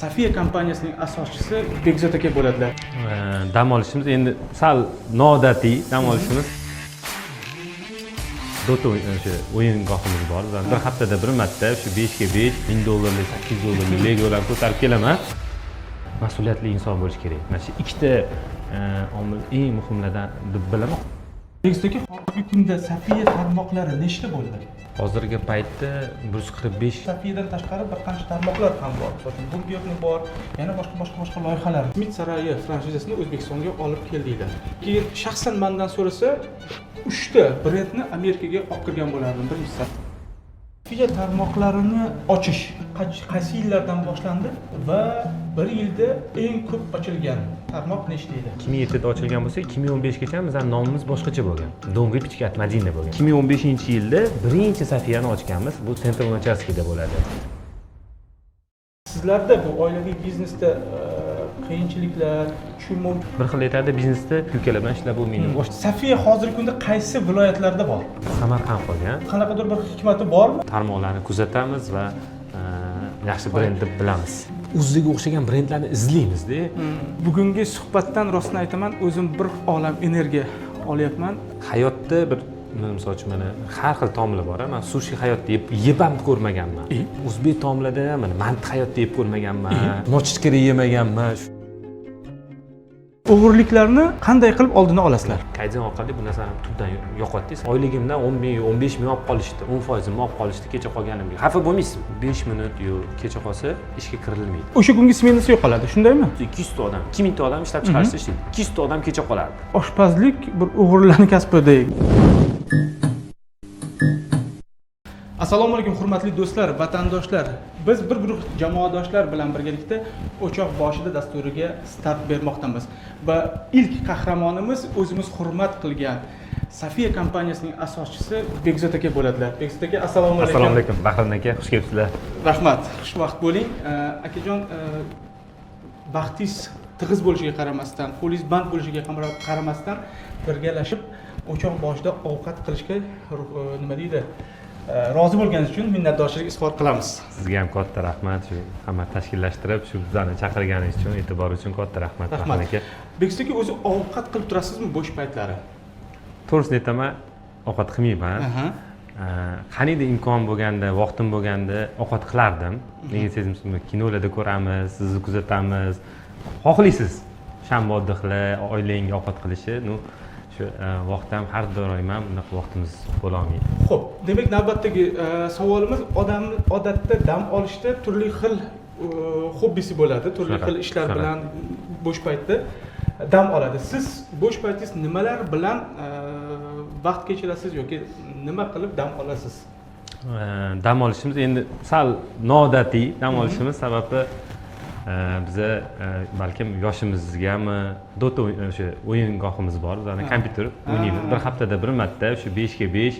Safiya kompaniyasining asoschisi Bekzod aka bo'ladilar. Dam olishimiz endi sal noodatiy dam olishimiz. Dota o'sha o'yingohimiz bor. Bir haftada bir marta shu 5 ga 5, $1000, $800 legolar ko'tarib kelaman. Mas'uliyatli inson bo'lish kerak. Mana shu ikkita omil eng muhimlardan deb bilaman. Bekzod aka, hozirgi kunda Safiya tarmoqlari nechta bo'ldi? Hozirgi paytda 145 Safiyadan tashqari bir qancha tarmoqlar ham bor. Masalan, Burgerni bor, yana boshqa loyihalar. Umid saroyi franshizasini O'zbekistonga olib keldinglar. Keyin shaxsan mendan so'rasa, 3 ta brendni Amerikaga olib kirgan bo'lardim. Birinchisi Safiya tarmoqlarini ochish qaysi yillardan boshlandi va bir yilda eng ko'p ochilgan tarmoq nechta edi? 2007da ochilgan bo'lsa, 2015gacha bizning nomimiz boshqacha bo'lgan. Dong'i Pichkat Madina bo'lgan. 2015-yilda birinchi Safiyani ochganmiz. Bu Central Nochaskida bo'ladi. Sizlarda bu oilaviy biznesda qiyinchiliklar, tushunmov Bir xil aytadi, biznesda kulkalar bilan ishlab bo'lmaydi. Safiya hozirgi kunda qaysi viloyatlarda bor? Samarqand qolgan. Qanaqadir bir hikmati bormi? Tarmoqlarni kuzatamiz va yaxshi brend deb bilamiz. O'ziga o'xshagan brendlarni izlaymiz-da. Bugungi suhbatdan rostini aytaman, o'zim bir olam energiya olyapman. Hayotda bir misol uchun mana har xil taomlar bor. Men sushi hayotda yeb ham ko'rmaganman. O'zbek taomlarida mana manti hayotda yeb ko'rmaganman. Nochkari yemaganman. O'g'irliklarni qanday qilib oldini olasizlar? Kayden orqali bu narsani tubdan yo'qotdik. Oyligimdan 15 ming olib qolishdi, 10% olib qolishdi kecha qolganimga. Xafa bo'lmaysiz. 5 minut yo'q, kecha qolsa ishga kirilmaydi. O'sha kungi smenasi yo'qoladi, shundaymi? 200 ta odam, 2000 ta odam ishlab chiqarishda ishlaydi. 200 ta odam kecha qoladi. Oshpazlik bir o'g'irlarning kasbida. Assalomu alaykum hurmatli do'stlar, vatandoshlar. Biz bir guruh jamoadoshlar bilan birgalikda O'choq boshida dasturiga start bermoqdamiz va ilk qahramonimiz o'zimiz hurmat qilgan Safiya kompaniyasining asoschisi Bekzod aka bo'ladilar. Bekzod aka, assalomu alaykum. Assalomu alaykum, Bahrom aka, xush kelibsizlar. Rahmat, xushvaqt bo'ling. Akajon, vaqtingiz tig'iz bo'lishiga qaramasdan, qo'lingiz band bo'lishiga qaramasdan birgalashib O'choq boshida ovqat qilishga nima deydi? Rozi bo'lganingiz uchun minnatdorchilik izhor qilamiz. Sizga ham katta rahmat, shu hamma tashkillashtirib, shu bizlarni chaqirganingiz uchun, e'tibor uchun katta rahmat. Rahmat aka. Bekzod aka, o'zi ovqat qilib turasizmi bo'sh paytlari? To'g'risini aytaman, ovqat qilmayman. Qaniydi imkon bo'lganda, vaqtim bo'lganda ovqat qilardim. Nega desangiz, kinolarda ko'ramiz, sizni kuzatamiz. Xohlaysiz shanba oddiqlar, oilangiz ovqat qilishi, shu vaqtda ham har doim ham bunaqa vaqtimiz bo'la olmaydi. Xo'p, demak navbatdagi savolimiz, odamni odatda dam olishda turli xil hobbisi bo'ladi, turli xil ishlar bilan bo'sh paytda dam oladi. Siz bo'sh paytingiz nimalar bilan vaqt kechirasiz yoki nima qilib dam olasiz? Dam olishimiz endi sal noodatiy dam olishimiz sababi biza balkim yoshimizgami Dota o'sha o'yingohimiz bor. Bizning kompyuter o'ynaymiz. Bir haftada bir marta shu 5 ga 5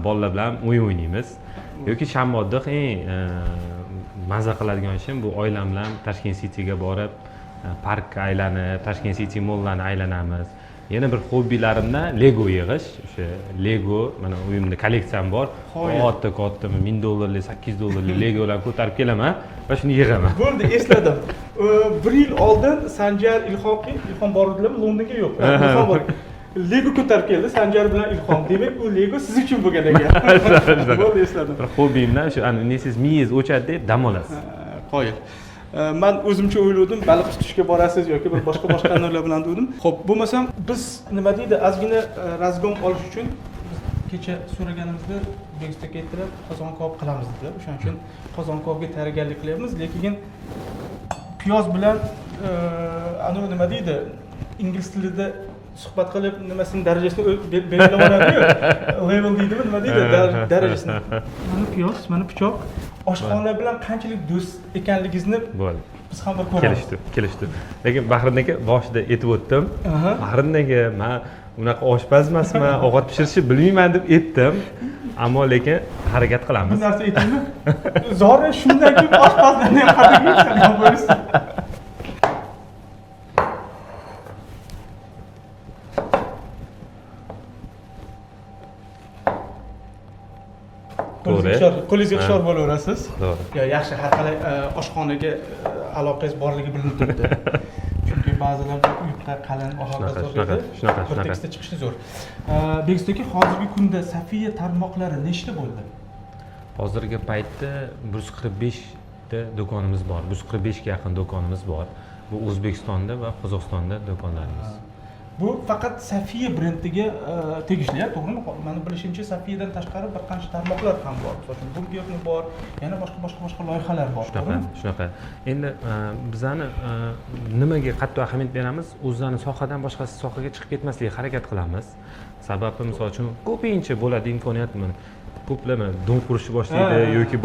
bolalar bilan o'yin o'ynaymiz. Yoki shanba oddiq mazza qiladigan ishim bu oilam bilan Tashkent City'ga borib, parkka aylanib, Tashkent City mollarni aylanamiz. Yana bir hobbilarimdan Lego yig'ish. O'sha Lego, mana uyimda kolleksiyam bor. Katta $1000, $800 Legolar ko'tarib kelaman va shuni yig'aman. Bo'ldi, esladim. 1 yil oldin Sanjar Ilhom bordilarmi? Londonga yo'q. Ilhom bor. Lego ko'tarib keldi Sanjar bilan Ilhom. Demak, u Lego siz uchun bo'lgan ekan. Bo'ldi, esladim. Bir hobbimdan shu nesiz miyiz o'chadi deb dam olasiz. Qo'yil. Men o'zimcha o'yladim, baliq tutishga borasiz yoki bir boshqa nurlar bilan dedim. Xo'p, bo'lmasam biz nima deydi, ozgina razgon olish uchun kecha so'raganimizda Bekzod aka aytdilar, qozon kabob qilamiz dedilar. O'shaning uchun qozon kabobga tayyorgarlik qilyapmiz, lekin piyoz bilan nima deydi, ingliz tilida suhbat qilib nimasini darajasini belgilab oladi-ku. Level deydimi, nima deydi, darajasini. Mana piyoz, mana pichoq. Oshxonalar bilan qanchalik do'st ekanligingizni bo'ldi. Biz ham bir ko'ramiz. Kelishdi. Lekin Bahrom aka boshida aytib o'tdim. Bahrom aka, men unaqa oshpaz emasman, ovqat pishirishni bilmayman deb aytdim. Ammo lekin harakat qilamiz. Bir narsa aytaymi? Zora shundan keyin oshpazlarni ham qadriga yetgan bo'lasiz. Qo'lingizga hushyor bo'laverasiz. To'g'ri. Yaxshi, har qalay oshxonaga aloqangiz borligi bilinib turibdi. Chunki ba'zilarda yupqa qalin aloqa zo'r edi. Shunaqa. Bir tekstda chiqishi zo'r. Bekzod aka, hozirgi kunda Safiya tarmoqlari nechta bo'ldi? Hozirgi paytda 145 ta do'konimiz bor. 145 ga yaqin do'konimiz bor. Bu O'zbekistonda va Qozog'istonda do'konlarimiz. Bu faqat Safiya brendiga tegishli, to'g'rimi? Meni bilishimcha Safiyadan tashqari bir qancha tarmoqlar ham bor. Masalan, burgerni bor, yana boshqa loyihalar bor. Shunaqa. Endi bizani nimaga qattiq ahamiyat beramiz? O'zlarini sohadan boshqa sohaga chiqib ketmaslikka harakat qilamiz. Sababi misol uchun ko'pincha bo'ladi imkoniyat ko'plar dom qurishni boshlaydi yoki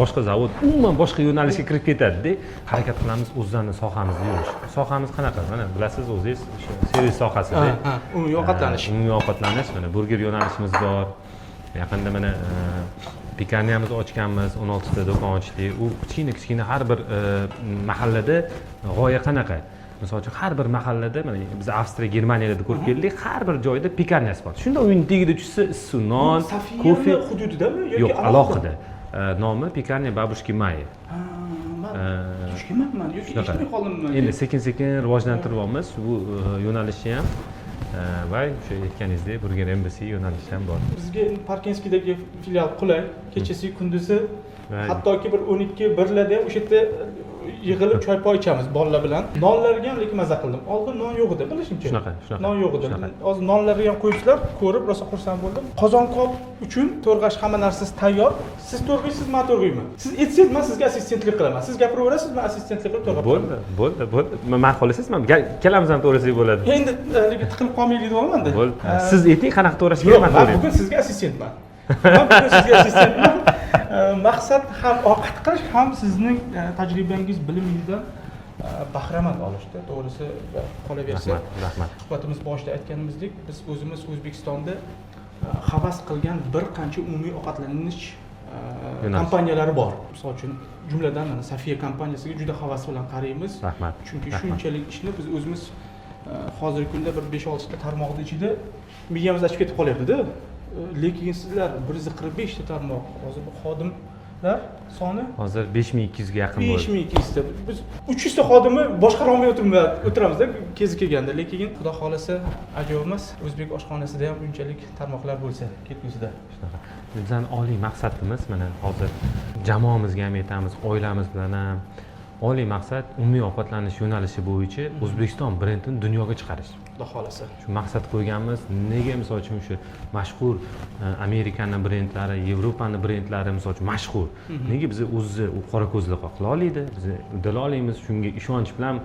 boshqa zavod umuman boshqa yo'nalishga kirib ketadi-da, harakat qilamiz o'zlarini sohamizda yurish. Sohamiz qanaqa? Mana bilasiz o'zingiz, servis sohasida. Umumiy ovqatlanish. Umumiy ovqatlanish, mana burger yo'nalishimiz bor. Yaqinda mana pikaniyamizni ochganmiz, 16 ta do'kon ochdik. U kichkina har bir mahallada g'oya qanaqa? Misol uchun har bir mahallada mana biz Avstriya, Germaniyada ko'rib keldik, har bir joyda pikaniyasi bor. Shunda o'yin tagida tushsa issiq non, kofe hududidami yoki yo'q, alohida. Nomi Pikaniya Babushki Mai. Tushunmayman yoki eshitmay qoldimmi? Endi sekin-sekin rivojlantiryapmiz bu yo'nalishni ham. Va o'sha aytganingizdek Burger Embassy yo'nalishi ham bor. Bizga Parkenskidagi filial qulay, kechasi kunduzi hattoki bir 12-1larda ham o'sha yerda yig'ilib choy poy ichamiz bolalar bilan. Nonlarga ham lekin maza qildim. Oldin non yo'q edi, bilishimcha. Shunaqa. Non yo'q edi. Hozir nonlarga ham qo'yibsizlar, ko'rib rosa xursand bo'ldim. Qozonqop uchun to'rg'ash hamma narsasi tayyor. Siz to'rg'aysiz, men to'rg'ayman. Siz aytsangiz, men sizga assistentlik qilaman. Siz gapiraverasiz, men assistentlik qilib to'rg'ab qo'yaman. Bo'ldi. Men xohlasangiz, men ikkalamiz ham to'g'risak bo'ladi. Endi lekin tiqilib qolmaylik deyapman-da. Bo'ldi. Siz ayting, qanaqa to'g'rash kerak, men to'g'rayman. Bugun sizga assistentman. Men bugun sizga assistentman. Maqsad ham ovqat qilish, ham sizning tajribangiz, bilimingizdan bahramand olishda. To'g'risi qolaversa. Rahmat. Suhbatimiz boshida aytganimizdek, biz o'zimiz O'zbekistonda havas qilgan bir qancha umumiy ovqatlanish kompaniyalari bor. Misol uchun jumladan mana Safiya kompaniyasiga juda havas bilan qaraymiz. Rahmat. Chunki shunchalik ishni biz o'zimiz hozirgi kunda bir 5-6 ta tarmoqning ichida miyamiz ochib ketib qolyapti-da. Lekin sizlar 145 ta tarmoq, hozir bu xodimlar soni hozir 5200 ga yaqin bo'ldi. 5200 ta. Biz 300 ta xodimni boshqara olmay o'tiramiz-da kezi kelganda. Lekin xudo xolasa ajoyib emas. O'zbek oshxonasida ham bunchalik tarmoqlar bo'lsa ketgusida. Shunaqa. Bizning oliy maqsadimiz mana hozir jamoamizga ham aytamiz, oilamiz bilan ham oliy maqsad umumiy ovqatlanish yo'nalishi bo'yicha O'zbekiston brendini dunyoga chiqarish. Xudo xolasa. Shu maqsad qo'yganmiz. Nega misol uchun shu mashhur Amerikaning brendlari, Yevropaning brendlari misol uchun mashhur. Nega biz o'zi qora ko'zliq qila olmaydi? Biz uddala olamiz. Shunga ishonch bilan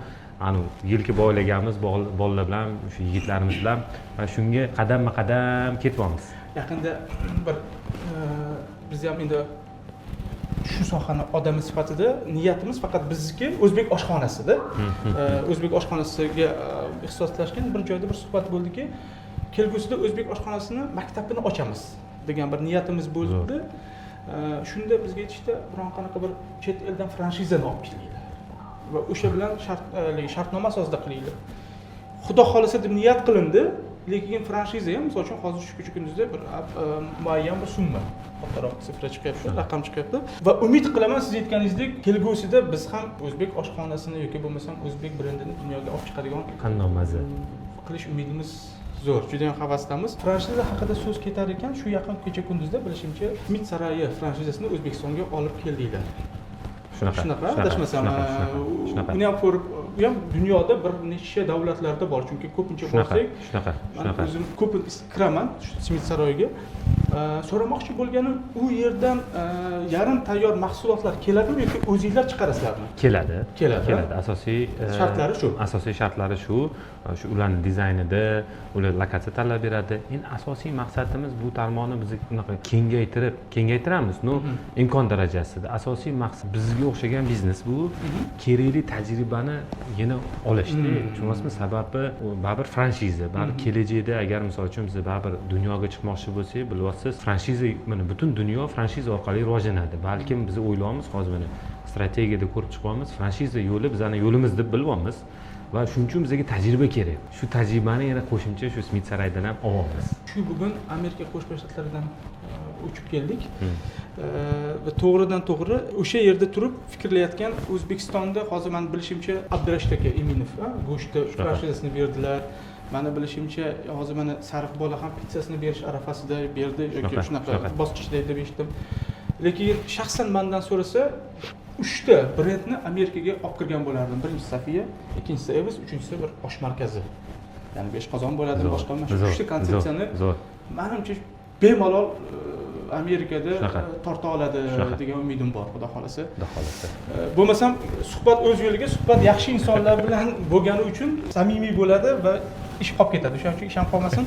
yilki boylaganmiz bolalar bilan, shu yigitlarimiz bilan va shunga qadamma-qadam ketyapmiz. Yaqinda bir biz ham endi shu sohani odami sifatida niyatimiz faqat bizniki O'zbek oshxonasida. O'zbek oshxonasiga ixtisoslashgan bir joyda bir suhbat bo'ldiki, kelgusida O'zbek oshxonasini maktabini ochamiz degan bir niyatimiz bo'ldi. Shunda bizga aytishdi, biron qanaqa bir chet eldan franshizani olib kelinglar va o'sha bilan shartnoma asosida qilinglar. Xudo xolasa deb niyat qilindi. Lekin franshiza ham misol uchun hozir shu kunduzda bir muayyan bir summa kattaroq sifra chiqyapti, raqam chiqyapti va umid qilaman siz aytganingizdek kelgusida biz ham O'zbek oshxonasini yoki bo'lmasam O'zbek brendini dunyoga olib chiqadigan qanday maza qilish umidimiz zo'r, juda ham havasdamiz. Franshiza haqida so'z ketar ekan, shu yaqin kecha kunduzda bilishimcha Umid saroyi franshizasini O'zbekistonga olib keldinglar. Shunaqa, adashmasam, uni ham ko'rib, u ham dunyoda bir necha davlatlarda bor, chunki ko'pincha borsak, shunaqa. O'zim ko'p kiraman Umid saroyiga. So'ramoqchi bo'lganim, u yerdan yarim tayyor mahsulotlar keladimi yoki o'zingizlar chiqarasizlarmi? Keladi. Asosiy shartlari shu. Asosiy shartlari shu. Shu ularning dizaynida, ular lokatsiya tanlab beradi. Endi asosiy maqsadimiz bu tarmoqni biz bunaqa kengaytiramiz, imkon darajasida. Asosiy maqsad bizga o'xshagan biznes bu kerakli tajribani yana olishdi. Tushunasizmi? Sababi baribir franshiza, baribir kelajakda agar misol uchun biz baribir dunyoga chiqmoqchi bo'lsak, bilyapsiz, franshiza mana butun dunyo franshiza orqali rivojlanadi. Balkim biz o'ylaymiz, hozir mana strategiyada ko'rib chiqyapmiz, franshiza yo'li bizning yo'limiz deb bilyapmiz. Va shuning uchun bizga tajriba kerak. Shu tajribani yana qo'shimcha shu Umid saroyidan ham olyapmiz. Shu bugun Amerika Qo'shma Shtatlaridan uchib keldik. Va to'g'ridan to'g'ri o'sha yerda turib fikrlayotgan O'zbekistonda hozir men bilishimcha Abdurashid aka Eminov go'shtni franshizasini berdilar. Meni bilishimcha hozir mana Sariq bola ham pitssasini berish arafasida berdi yoki shunaqa bosqichda deb eshitdim. Lekin shaxsan mendan so'rasa 3 ta brendni Amerikaga olib kirgan bo'lardim. Birinchisi Safiya, ikkinchisi Evis, uchinchisi bir osh markazi. Ya'ni besh qozon bo'ladi, boshqa mana shu 3 ta konsepsiyani menimcha bemalol Amerikada torta oladi degan umidim bor, xudo xolasa. Bo'lmasam suhbat o'z yo'liga, suhbat yaxshi insonlar bilan bo'lgani uchun samimiy bo'ladi va ish qolib ketadi. O'shaning uchun ish ham qolmasin.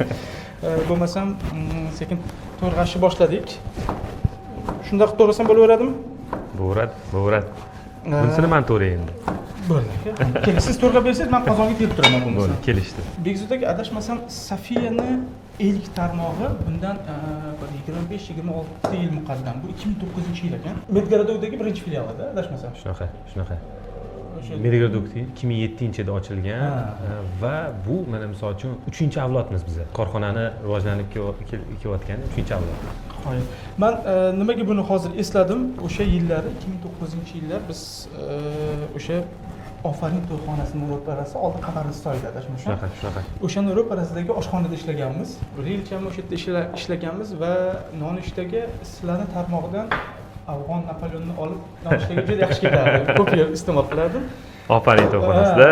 Bo'lmasam sekin to'rg'ashni boshladik. Shunda qilib to'g'risam bo'laveradimi? Bo'laveradi. Bunisini men to'g'ray endi. Bo'ldi. Keling, siz to'rga bersangiz, men qozonga kelib turaman bo'lmasa. Bo'ldi, kelishdi. Bekzod aka, adashmasam, Safiyani ilk tarmog'i bundan 25-26 yil muqaddam. Bu 2009-yil ekan. Medgaradokdagi birinchi filialida, adashmasam. Shunaqa. Medgaradokda 2007-yilda ochilgan va bu mana misol uchun 3-avlodmiz biz. Korxonani rivojlanib kelayotgan 3-avlod. Xo'p. Men nimaga buni hozir esladim? O'sha yillari 2009-yillar biz o'sha Ofarin to'yxonasini ro'parasi oldi Qabarlistoyda adashmasam. Shunaqa. O'shani ro'parasidagi oshxonada ishlaganmiz. Bir yilcha o'sha yerda ishlaganmiz va nonushtaga sizlarning tarmog'idan afg'on Napoleonni olib nonushtaga juda yaxshi ketardi. Ko'p yer iste'mol qilardim. Ofarin to'yxonasida.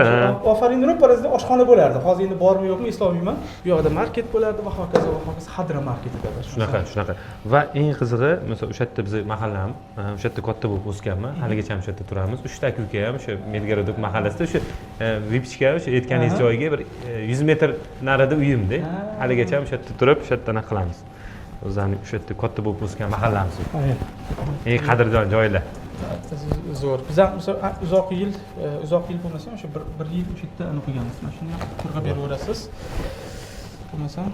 Ofarin ro'parasida oshxona bo'lardi. Hozir endi bormi yo'qmi eslolmayman. Bu yoqda market bo'lardi va hokazo Hadra marketida. Shunaqa. Va eng qizig'i, masalan, o'sha yerda bizning mahallam, o'sha yerda katta bo'lib o'sganman. Haligacha ham o'sha yerda turamiz. 3 ta uka ham o'sha Medgaradok mahallasida o'sha Vipchka o'sha aytganingiz joyiga bir 100 metr narida uyimda. Haligacha ham o'sha yerda turib, o'sha yerda qilamiz. O'zani o'sha yerda katta bo'lib o'sgan mahallamiz. Eng qadrdon joylar. Zo'r. Biz ham uzoq yil bo'lmasa, o'sha 1 yil o'sha yerda o'qiganmiz. Mana shuni turg'ab beraverasiz. Bo'lmasam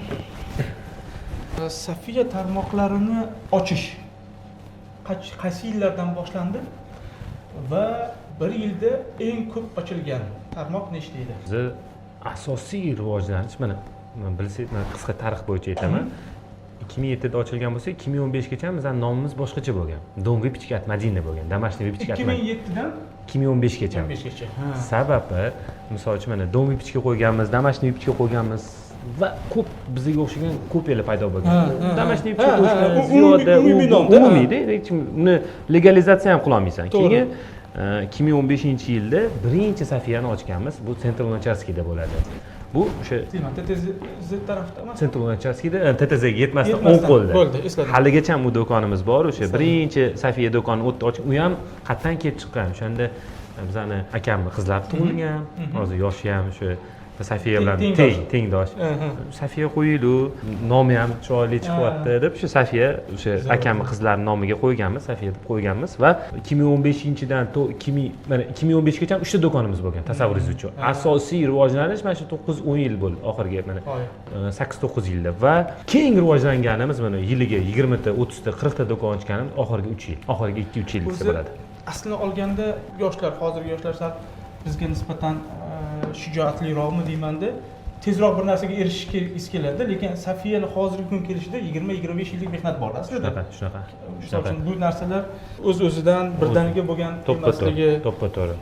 Safiya tarmoqlarini ochish qaysi yillardan boshlandi va 1 yilda eng ko'p ochilgan tarmoq nechta edi? Biz asosiy rivojlanish mana bilsangiz, men qisqa tarix bo'yicha aytaman. 2007da ochilgan bo'lsa, 2015gacha bizning nomimiz boshqacha bo'lgan. Dom Vipchka at Madina bo'lgan. Damashniy Vipchka at Madina. 2007dan 2015gacha. Sababi, misol uchun mana Dom Vipchka qo'yganmiz, Damashniy Vipchka qo'yganmiz va ko'p bizga o'xshagan ko'pyalar paydo bo'lgan. Damashniy Vipchka qo'yishdan ziyoda umumiyda, hech kim uni legalizatsiya ham qila olmaysan. Keyin 2015-yilda birinchi Safiyani ochganmiz. Bu Central Nochaskida bo'ladi. Bu o'sha TTZ tarafda emas. Central Nochaskida TTZga yetmasdan o'ng qo'lda. Bo'ldi, esladim. Haligacha ham bu do'konimiz bor. O'sha birinchi Safiya do'konini o'tda ochib, u ham qayerdan kelib chiqqan. O'shanda bizani akamni qizlari tug'ilgan. Hozir yoshi ham o'sha Safiya bilan tengdosh. Safiya qo'yilu, nomi ham chiroyli chiqyapti deb o'sha Safiya o'sha akamni qizlarining nomiga qo'yganmiz, Safiya deb qo'yganmiz va 2015-dan 2015gacha ham 3 ta do'konimiz bo'lgan, tasavvuringiz uchun. Asosiy rivojlanish mana shu 9-10 yil bo'ldi, oxirgi mana 8-9 yilda va keng rivojlanganimiz mana yiliga 20 ta, 30 ta, 40 ta do'kon ochganimiz oxirgi 3 yil, oxirgi 2-3 yil desa bo'ladi. Aslini olganda yoshlar, hozirgi yoshlar sal bizga nisbatan shijoatliroqmi deymanda, tezroq bir narsaga erishishga keladi, lekin Safiyani hozirgi kun kelishida 20-25 yillik mehnat bor aslida. Shunaqa. Bu narsalar o'z-o'zidan birdaniga bo'lgan emasligi, to'ppa-to'g'ri.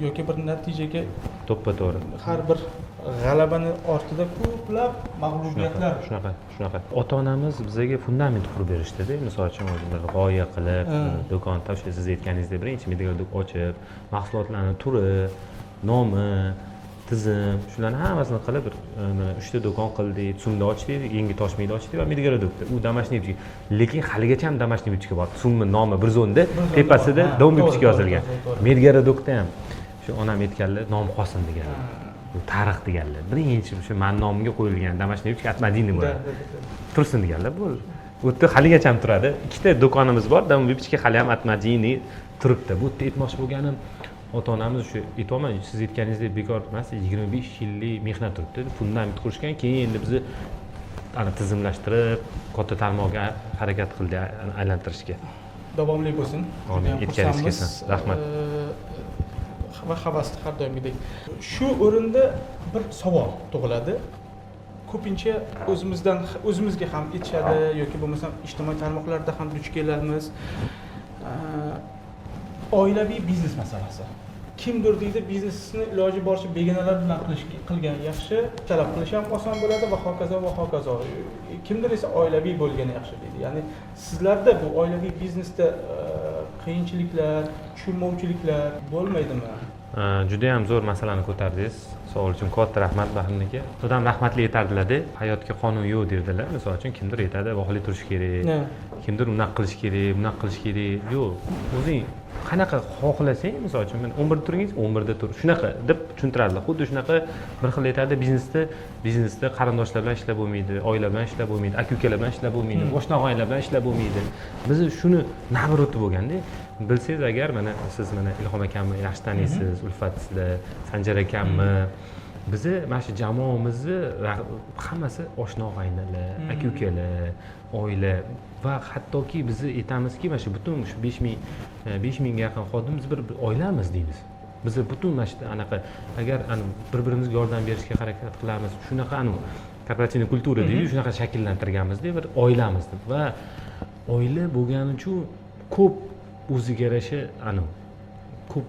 yoki bir natijaga to'ppa-to'g'ri. Har bir g'alabani ortida ko'plab mag'lubiyatlar. Shunaqa. Ota-onamiz bizga fundament qurib berishdi-da. Misol uchun bir g'oya qilib, do'kon tashkil siz aytganingizda birinchi Medgaradok ochib, mahsulotlarning turi, nomi, tizim, shularni hammasini qilib bir mana 3 ta do'kon qildik, Tsumda ochdik, Yangi Toshmayda ochdik va Medgaradokda. U Damashniy Vipchka. Lekin haligacha ham Damashniy Vipchka bor. Tsumni nomi bir zonda, tepasida Dom Vipchka yozilgan. Medgaradokda ham shu onam aytganlar, nom Qosim deganlar. Bu tarix deganlar. Birinchi o'sha men nomimga qo'yilgan Damashniy Vipchka at Madina bo'ladi. Tursin deganlar. Bu yerda haligacha ham turadi. 2 ta do'konimiz bor, Dom Vipchka hali ham at Madina turibdi. Bu yerda aytmoqchi bo'lganim, ota-onamiz shu aytayman, siz aytganingizdek bekor emas, 25 yillik mehnat turibdi. Fundament qurishgan, keyin endi bizni ana tizimlashtirib, katta tarmoqga harakat qildik aylantirishga. Davomli bo'lsin. Amin. Aytganingiz kelsin. Rahmat. Va havasli har doimgidek. Shu o'rinda bir savol tug'iladi. ko'pincha o'zimizga ham aytishadi yoki bo'lmasam ijtimoiy tarmoqlarda ham duch kelamiz. Oilaviy biznes masalasi. Kimdir deydi biznesni iloji boricha begonalar bilan qilgan yaxshi, talab qilish ham oson bo'ladi va hokazo va hokazo. Kimdir esa oilaviy bo'lgani yaxshi deydi. Ya'ni sizlarda bu oilaviy biznesda qiyinchiliklar, tushunmovchiliklar bo'lmaydimi? Juda ham zo'r masalani ko'tardingiz. Savol uchun katta rahmat Bahrimniki. Odam rahmatli aytardilar-da, hayotga qonun yo'q derdilar. Misol uchun kimdir aytadi, vohli turish kerak. Kimdir unaqa qilish kerak, bunaqa qilish kerak. Yo'q, o'zing qanaqa xohlasang, misol uchun men 11 turingiz, 11 da tur. Shunaqa deb tushuntiradilar. Xuddi shunaqa bir xil aytadi, biznesda qarindoshlar bilan ishlab bo'lmaydi, oila bilan ishlab bo'lmaydi, aka-ukalar bilan ishlab bo'lmaydi, qo'shni-og'aynilar bilan ishlab bo'lmaydi. Biz shuni navroti bo'lganda, bilsangiz agar mana siz mana Ilhom akamni yaxshi taniysiz, ulfatsizlar, Sanjar akamni bizni mana shu jamoamizni hammasi oshna-og'aynilar, aka-ukalar, oila va hattoki biz aytamizki, mana shu butun shu 5000 ga yaqin xodimimiz bir oilamiz deymiz. Biz butun mana shu anaqa agar bir-birimizga yordam berishga harakat qilamiz, shunaqa korporativ kultura deydi, shunaqa shakllantirganmiz-da, bir oilamiz deb va oila bo'lgani uchun ko'p o'ziga yarasha ko'p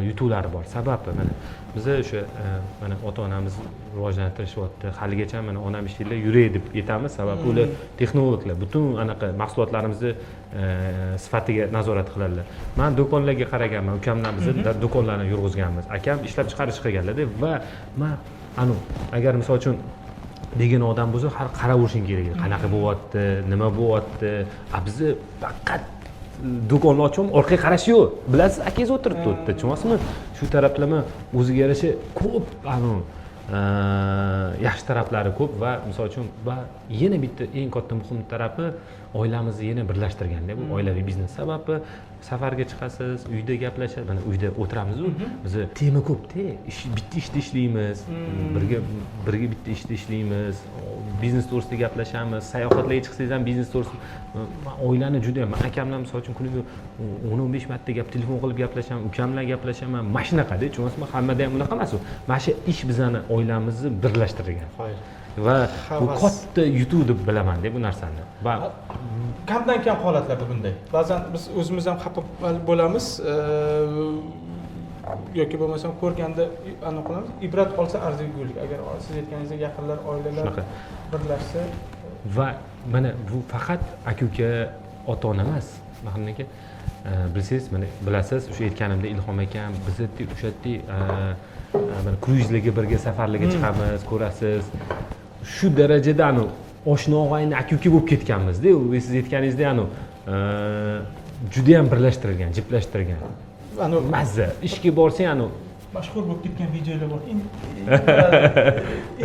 yutuqlari bor. Sababi mana biz o'sha mana ota-onamiz rivojlantirishyapti. Haligacha mana onam ishinglar yuray deb aytamiz. Sababi ular texnologlar, butun anaqa mahsulotlarimizni sifatiga nazorat qiladilar. Men do'konlarga qaraganman, ukamdan biz do'konlarni yurg'izganmiz. Akam ishlab chiqarish qilganlar-da va men agar misol uchun degan odam bo'lsa, har qaraverishing kerak. Qanaqa bo'lyapti, nima bo'lyapti? Biz faqat do'konni ochib orqaga qarash yo'q. Bilasiz, akangiz o'tiribdi u yerda, tushunasizmi? Shu taraflama o'ziga yarasha ko'p yaxshi taraflari ko'p va misol uchun va yana bitta eng katta muhim tarafi oilamizni yana birlashtirganda bu oilaviy biznes. Sababi safarga chiqasiz, uyda gaplashasiz, mana uyda o'tiramiz-ku, biz tema ko'p-da, bitta ishda ishlaymiz, birga bitta ishda ishlaymiz, biznes to'g'risida gaplashamiz, sayohatlarga chiqsangiz ham biznes to'g'risida oilani juda ham akamlar misol uchun kuniga 10-15 marta telefon qilib gaplashaman, ukam bilan gaplashaman, mana shunaqada, tushunasizmi? Hammada ham unaqa emas u. Mana shu ish bizani oilamizni birlashtirgan. Va bu katta yutuq deb bilaman bu narsani. Va kamdan kam holatlarda bunday. Ba'zan biz o'zimiz ham xafa bo'lamiz yoki bo'lmasam ko'rganda qilamiz. Ibrat olsa arzigulik. Agar siz aytganingizdek yaqinlar, oilalar birlashsa va mana bu faqat aka-uka, ota-ona emas. Mahrimniki bilsangiz, mana bilasiz, o'sha aytganimda Ilhom akam bizni o'sha mana kruzlarga birga safarlarga chiqamiz, ko'rasiz. Shu darajada oshna-og'ayni aka-uka bo'lib ketganmiz-da. Siz aytganingizdek juda ham birlashtirilgan, jiplashtirilgan. Mazza. Ishga borsang mashhur bo'lib ketgan videolar bor.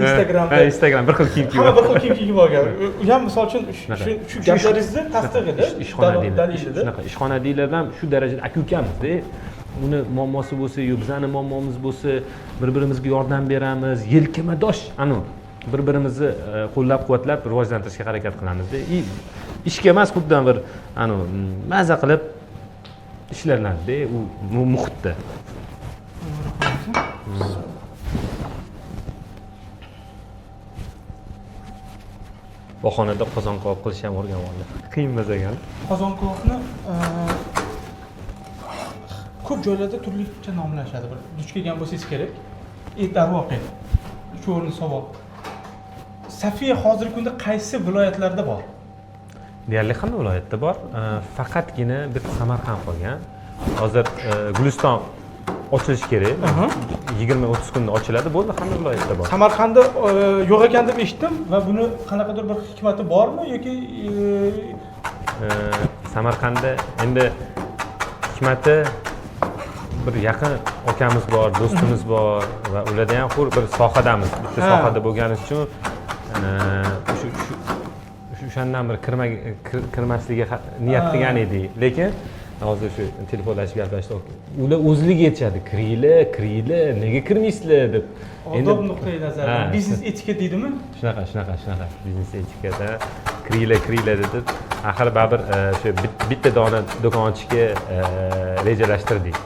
Instagramda. Instagram bir xil kiyim kiyib. Hamma bir xil kiyim kiyib olgan. U ham misol uchun shu gaplaringizni tasdig'ida, ishxonadiylar. Shunaqa ishxonadiylar ham shu darajada aka-ukamiz-da. Uni muammosi bo'lsa, yo bizning muammomiz bo'lsa, bir-birimizga yordam beramiz, yelkamadosh, bir-birimizni qo'llab-quvvatlab rivojlantirishga harakat qilamiz-da. Ishga emas, xuddi bir maza qilib ishlanadi-da, u muhitda. Bahonada qozon qovoq qilish ham o'rganib oldi. Qiyin emas ekan. Qozon qovoqni ko'p joylarda turlicha nomlashadi. Bir duch kelgan bo'lsangiz kerak. Darvoqe. Cho'rni sovoq. Safiya hozirgi kunda qaysi viloyatlarda bor? Deyarli hamma viloyatda bor. Faqatgina bitta Samarqand qolgan. Hozir Guliston ochilishi kerak. 20-30 kunda ochiladi. Bo'ldi, hamma viloyatda bor. Samarqandda yo'q ekan deb eshitdim va buni qanaqadir bir hikmati bormi yoki Samarqandda endi hikmati bir yaqin akamiz bor, do'stimiz bor va ularda ham bir sohadamiz. Bitta sohada bo'lgani uchun o'shandan bir kirmasligiga niyat qilgan edik. Lekin hozir shu telefonlashib gaplashdik. Ular o'zligi aytishadi, "Kiringlar, nega kirmaysizlar?" deb. Endi nuqtai nazardan biznes etika deydimi? Shunaqa. Biznes etikada kiringlar deb. Axir baribir shu bitta dona do'kon ochishga rejalashtirdik.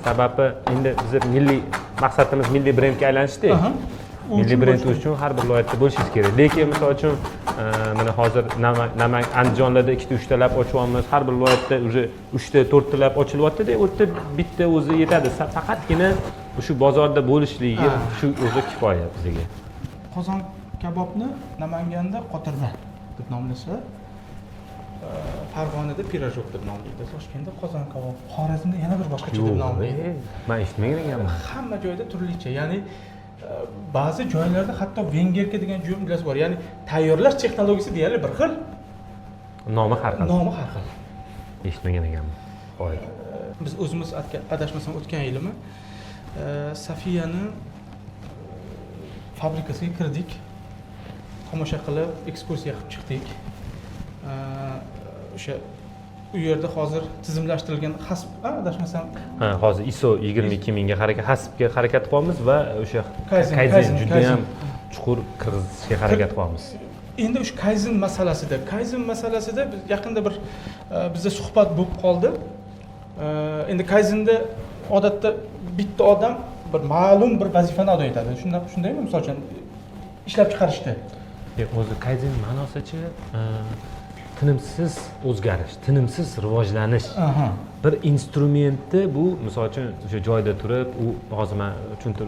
Sababi endi biz milliy maqsadimiz milliy brendga aylanishdi. milliy brend uchun har bir viloyatda bo'lishingiz kerak. Lekin misol uchun mana hozir Andijonlarda 2-3talab ochyapmiz. Har bir viloyatda уже 3-4talab ochilyapti-da, u yerda bitta o'zi yetadi. Faqatgina shu bozorda bo'lishligi shu o'zi kifoya bizga. Qozon kabobni Namanganda qotirma deb nomlasa, Farg'onada pirojok deb nomlaydi. Toshkentda qozon kabob, Xorazmda yana bir boshqacha deb nomlaydi. Men eshitmagan ekanman. Hamma joyda turlicha. Ya'ni ba'zi joylarda hatto vengerka degan jumlalar bor. Ya'ni tayyorlash texnologiyasi deyarli bir xil. Nomi har xil. Nomi har xil. Eshitmagan ekanman. Qo'y. Biz o'zimiz adashmasam o'tgan yilmi Safiyani fabrikasiga kirdik. Tomosha qilib, ekskursiya qilib chiqdik. O'sha u yerda hozir tizimlashtirilgan hasb, adashmasam, hozir ISO 22000 ga hasbga harakat qilyapmiz va o'sha kayzen juda ham chuqur kirgizishga harakat qilyapmiz. Endi o'sha kayzen masalasida biz yaqinda bir bizda suhbat bo'lib qoldi. Endi kayzenda odatda bitta odam bir ma'lum bir vazifani ado etadi. Shundaymi, misol uchun ishlab chiqarishda? O'zi kayzen ma'nosichi tinimsiz o'zgarish, tinimsiz rivojlanish. Bir instrumentni bu misol uchun o'sha joyda turib, u hozir men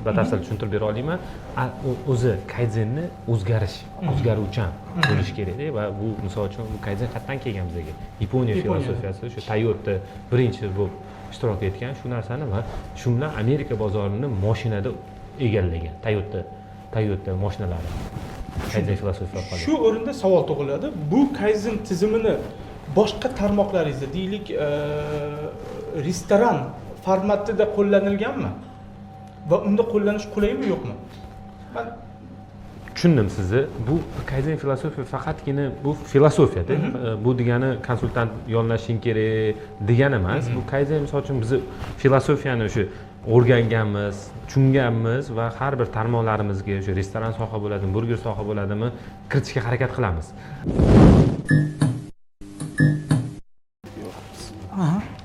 batafsil tushuntirib bera olmayman. O'zi kayzenni o'zgaruvchan bo'lish kerak va bu misol uchun bu kayzen qayerdan kelgan bizga? Yaponiya filosofiyasi, o'sha Toyota birinchi bo'lib ishtirok etgan shu narsani va shu bilan Amerika bozorini mashinada egallagan. Toyota mashinalari. Kayzen filosofiya orqali. Shu o'rinda savol tug'iladi. Bu kayzen tizimini boshqa tarmoqlaringizda, deylik, restoran formatida qo'llanilganmi? Va unda qo'llanish qulaymi, yo'qmi? Men tushundim sizni. Bu kayzen filosofiya faqatgina bu filosofiyada. Bu degani konsultant yonlashing kerak degani emas. Bu kayzen misol uchun biz filosofiyani o'sha o'rganganmiz, tushunganmiz va har bir tarmoqlarimizga o'sha restoran soha bo'ladimi, burger soha bo'ladimi, kiritishga harakat qilamiz.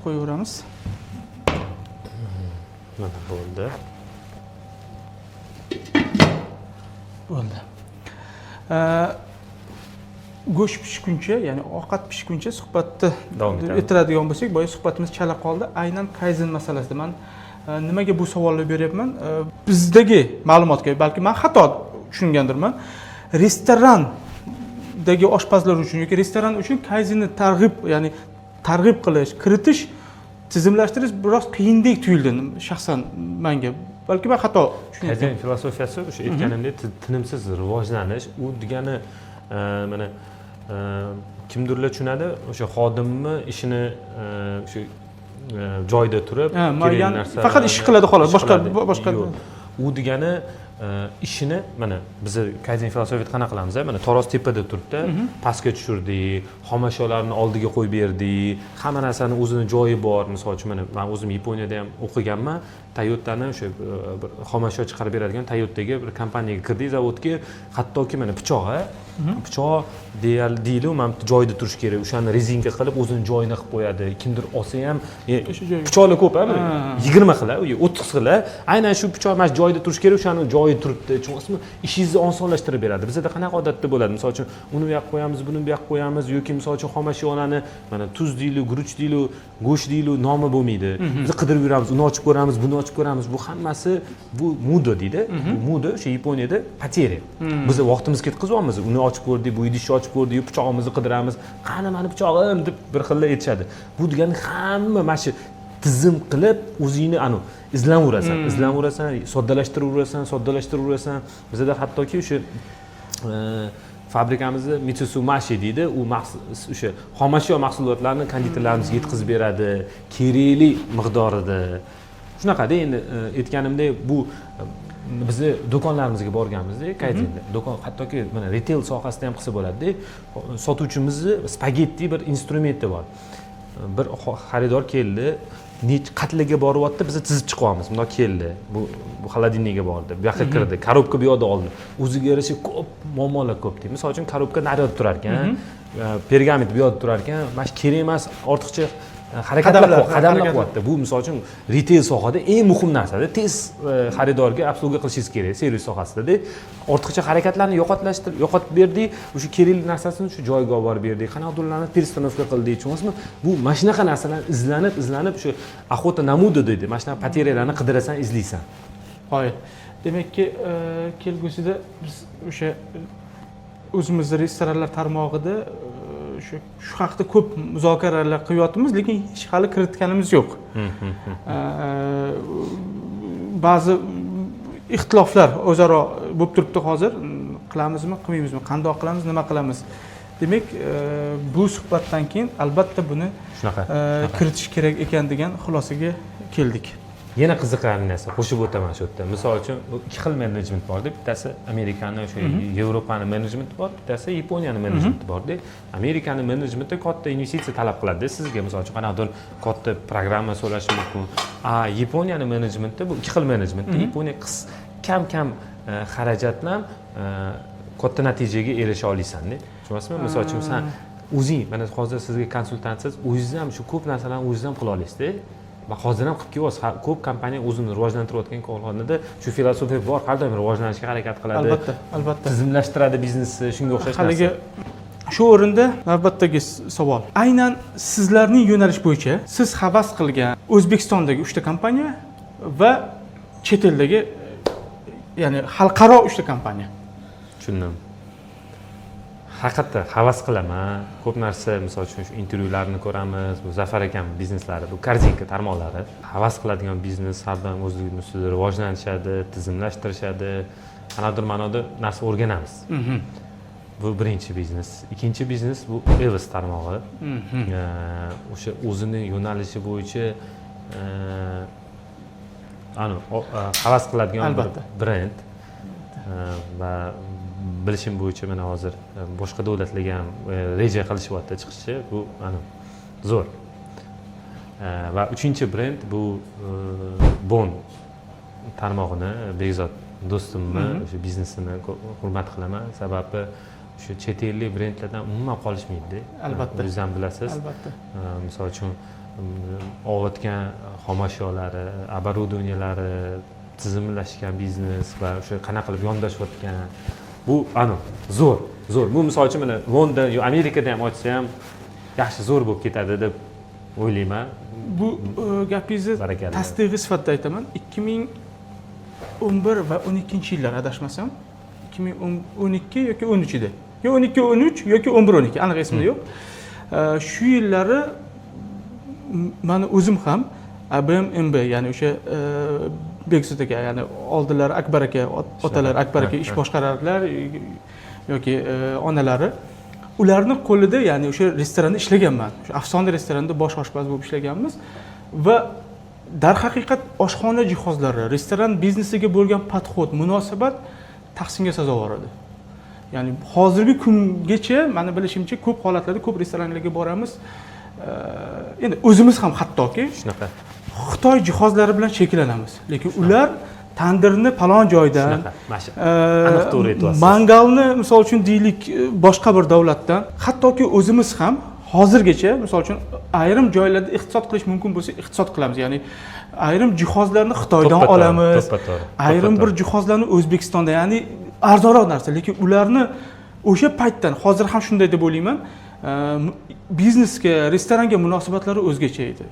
Qo'yaveramiz. Mana bo'ldi. Go'sht pishguncha, ya'ni ovqat pishguncha suhbatni davom ettiradigan bo'lsak, boya suhbatimiz chala qoldi. Aynan kayzen masalasida men nimaga bu savolni beryapman? Bizdagi ma'lumotga, balki men xato tushungandirman. Restorandagi oshpazlar uchun yoki restoran uchun kayzenni targ'ib qilish, kiritish, tizimlashtirish biroz qiyindek tuyuldi shaxsan menga. Balki men xato tushunyapman. Kayzen filosofiyasi o'sha aytganimdek tinimsiz rivojlanish, u degani mana kimdirlar tushunadi, o'sha xodimni ishini o'sha joyda turib kerak narsa faqat ish qiladi xolos, boshqa u degani ishini mana biz kayzen filosofiyada qanaqa qilamiz? Mana taroz tepada turibdi, pastga tushirdik, xomashyolarni oldiga qo'yib berdik, hamma narsani o'zini joyi bor. Misol uchun mana men o'zim Yaponiyada ham o'qiganman. Toyotani o'sha bir xomashyo chiqarib beradigan Toyotaga bir kompaniyaga kirdik, zavodga, hattoki mana pichoq deyli, mana joyida turish kerak. O'shani rezinka qilib o'zini joyini qilib qo'yadi. Kimdir olsa ham pichoqlar ko'p, 20 xil, 30 xil. Aynan shu pichoq mana joyida turish kerak, o'shani joyi turibdi. Chunki ishingizni osonlashtirib beradi. Bizda qanaqa odatda bo'ladi? Misol uchun uni bu yoqqa qo'yamiz, buni bu yoqqa qo'yamiz yoki misol uchun xomashyolarni mana tuz deyli, guruch deyli, go'sht deyli nomi bo'lmaydi. Biz qidirib yuramiz, uni ochib ko'ramiz, buni ochib ko'ramiz. Bu hammasi bu mudo deydi. Bu mudo o'sha Yaponiyada poteriya. Biz vaqtimiz ketkazyapmiz. Uni ochib ko'rdik, bu idishni ochib ko'rdik, pichog'imizni qidiramiz. Qani meni pichog'im deb bir xillar aytishadi. Bu degani hamma mana shu tizim qilib o'zingni izlanaverasan, soddalashtiraverasan. Bizda hattoki o'sha fabrikamizni Mitsumashi deydi, u o'sha xomashyo mahsulotlarini konditorlarimizga yetkazib beradi, kerakli miqdorida. Shunaqada endi aytganimdek, bu bizni do'konlarimizga borganmizda, kayzenda. Do'kon hattoki mana retail sohasida ham qilsa bo'ladi-da. Sotuvchimizni spagetti bir instrumenti bor. Bir xaridor keldi, qatliga boryapti, biz tizib chiqamiz. Bundoq keldi. Bu xolodilnikka bordi. Bu yoqqa kirdi, korobka bu yoqda oldi. O'ziga yarasha ko'p muammolar ko'p deydi. Masalan, korobka naryoqda turar ekan, pergament bu yoqda turar ekan. Mana shu kerak emas, ortiqcha qadamlar qilyapti. Bu misol uchun retail sohada eng muhim narsada tez xaridorga obsluga qilishingiz kerak servis sohasida. Ortiqcha harakatlarni yo'qotib berdik, o'sha kerakli narsasini shu joyga olib borib berdik. Qanaqadirlarni перестановка qildik, tushunasizmi? Bu mana shunaqa narsalarni izlanib shu охота на муду deydi. Mana shunaqa poteryalarni qidirasan, izlaysan. Qoyil. Demakki, kelgusida biz o'sha o'zimizning restoranlar tarmog'ida shu haqida ko'p muzokaralar qilyapmiz, lekin hech hali kiritganimiz yo'q. Ba'zi ixtiloflar o'zaro bo'lib turibdi hozir. Qilamizmi, qilmaymizmi, qandoq qilamiz, nima qilamiz? Demak, bu suhbatdan keyin albatta buni kiritish kerak ekan degan xulosaga keldik. Yana qiziqarli narsa qo'shib o'taman shu yerda. Misol uchun ikki xil menejment bor-da. Bittasi Amerikani o'sha Yevropani menejmenti bor, bittasi Yaponiyani menejmenti bor-da. Amerikani menejmenti katta investitsiya talab qiladi sizga. Misol uchun qanaqadir katta programma so'rashi mumkin. Yaponiyani menejmenti bu ikki xil menejment. Yaponiya kam xarajat bilan katta natijaga erisha olasan-da. Tushunasizmi? Misol uchun sen o'zing mana hozir sizga konsultantsiz, o'zingiz ham shu ko'p narsalarni o'zingiz ham qila olasizda. Va hozir ham qilib kelyapsiz. Ko'p kompaniya o'zini rivojlantirayotgan korxonada shu filosofiya bor, har doim rivojlanishga harakat qiladi. Albatta. Tizimlashtiradi biznesni, shunga o'xshash narsa. Haligi shu o'rinda navbatdagi savol. Aynan sizlarning yo'nalish bo'yicha siz havas qilgan O'zbekistondagi 3 ta kompaniya va chet eldagi, ya'ni xalqaro 3 ta kompaniya. Tushundim. Haqiqatda havas qilaman. Ko'p narsa, misol uchun shu intervyularni ko'ramiz, bu Zafar akam bizneslari, bu Korzinka tarmoqlari. Havas qiladigan biznes har doim o'zini ustida rivojlanishadi, tizimlashtirishadi, qanaqadir ma'noda narsa o'rganamiz. Bu birinchi biznes. Ikkinchi biznes bu Evos tarmog'i. O'sha o'zini yo'nalishi bo'yicha havas qiladigan bir brend va bilishim bo'yicha mana hozir boshqa davlatlarga ham reja qilishyapti chiqishi, bu zo'r. Va uchinchi brend bu Bon tarmog'ini Bekzod do'stimni o'sha biznesini hurmat qilaman, sababi shu chet ellik brendlardan umuman qolishmaydi. Albatta. O'zingiz ham bilasiz. Albatta. Misol uchun olayotgan xomashyolar, оборудованиялari, tizimlashgan biznes va o'sha qanaqa qilib yondashayotgan bu zo'r. Bu misol uchun mana London yo Amerikada ham ochsa ham yaxshi zo'r bo'lib ketadi deb o'ylayman. Bu gapingizni tasdig'i sifatida aytaman. 2011 va 12-yillar adashmasam, 2012 yoki 13 edi. Yo 12-13 yoki 11-12, aniq esimda yo'q. Shu yillari meni o'zim ham ABMMB, ya'ni o'sha Bekzod aka, ya'ni oldinlari Akbar aka, otalari Akbar aka ish boshqararlar yoki onalari, ularning qo'lida, ya'ni o'sha restoranda ishlaganman. O'sha afsona restoranda bosh oshpaz bo'lib ishlaganmiz va darhaqiqat oshxona jihozlari, restoran biznesiga bo'lgan podxod, munosabat tahsinga sazovor edi. Ya'ni hozirgi kungacha meni bilishimcha ko'p holatlarda ko'p restoranlarga boramiz. Endi o'zimiz ham hattoki shunaqa Xitoy jihozlari bilan cheklanamiz. Lekin ular tandirni falon joydan, aniq to'g'ri aytyapsiz. Mangalni misol uchun deylik boshqa bir davlatdan, hattoki o'zimiz ham hozirgacha misol uchun ayrim joylarda iqtisod qilish mumkin bo'lsa iqtisod qilamiz. Ya'ni ayrim jihozlarni Xitoydan olamiz. Ayrim bir jihozlarni O'zbekistonda, ya'ni arzonroq narsa, lekin ularni o'sha paytdan hozir ham shunday deb o'ylayman, biznesga, restoranga munosabatlari o'zgacha edi.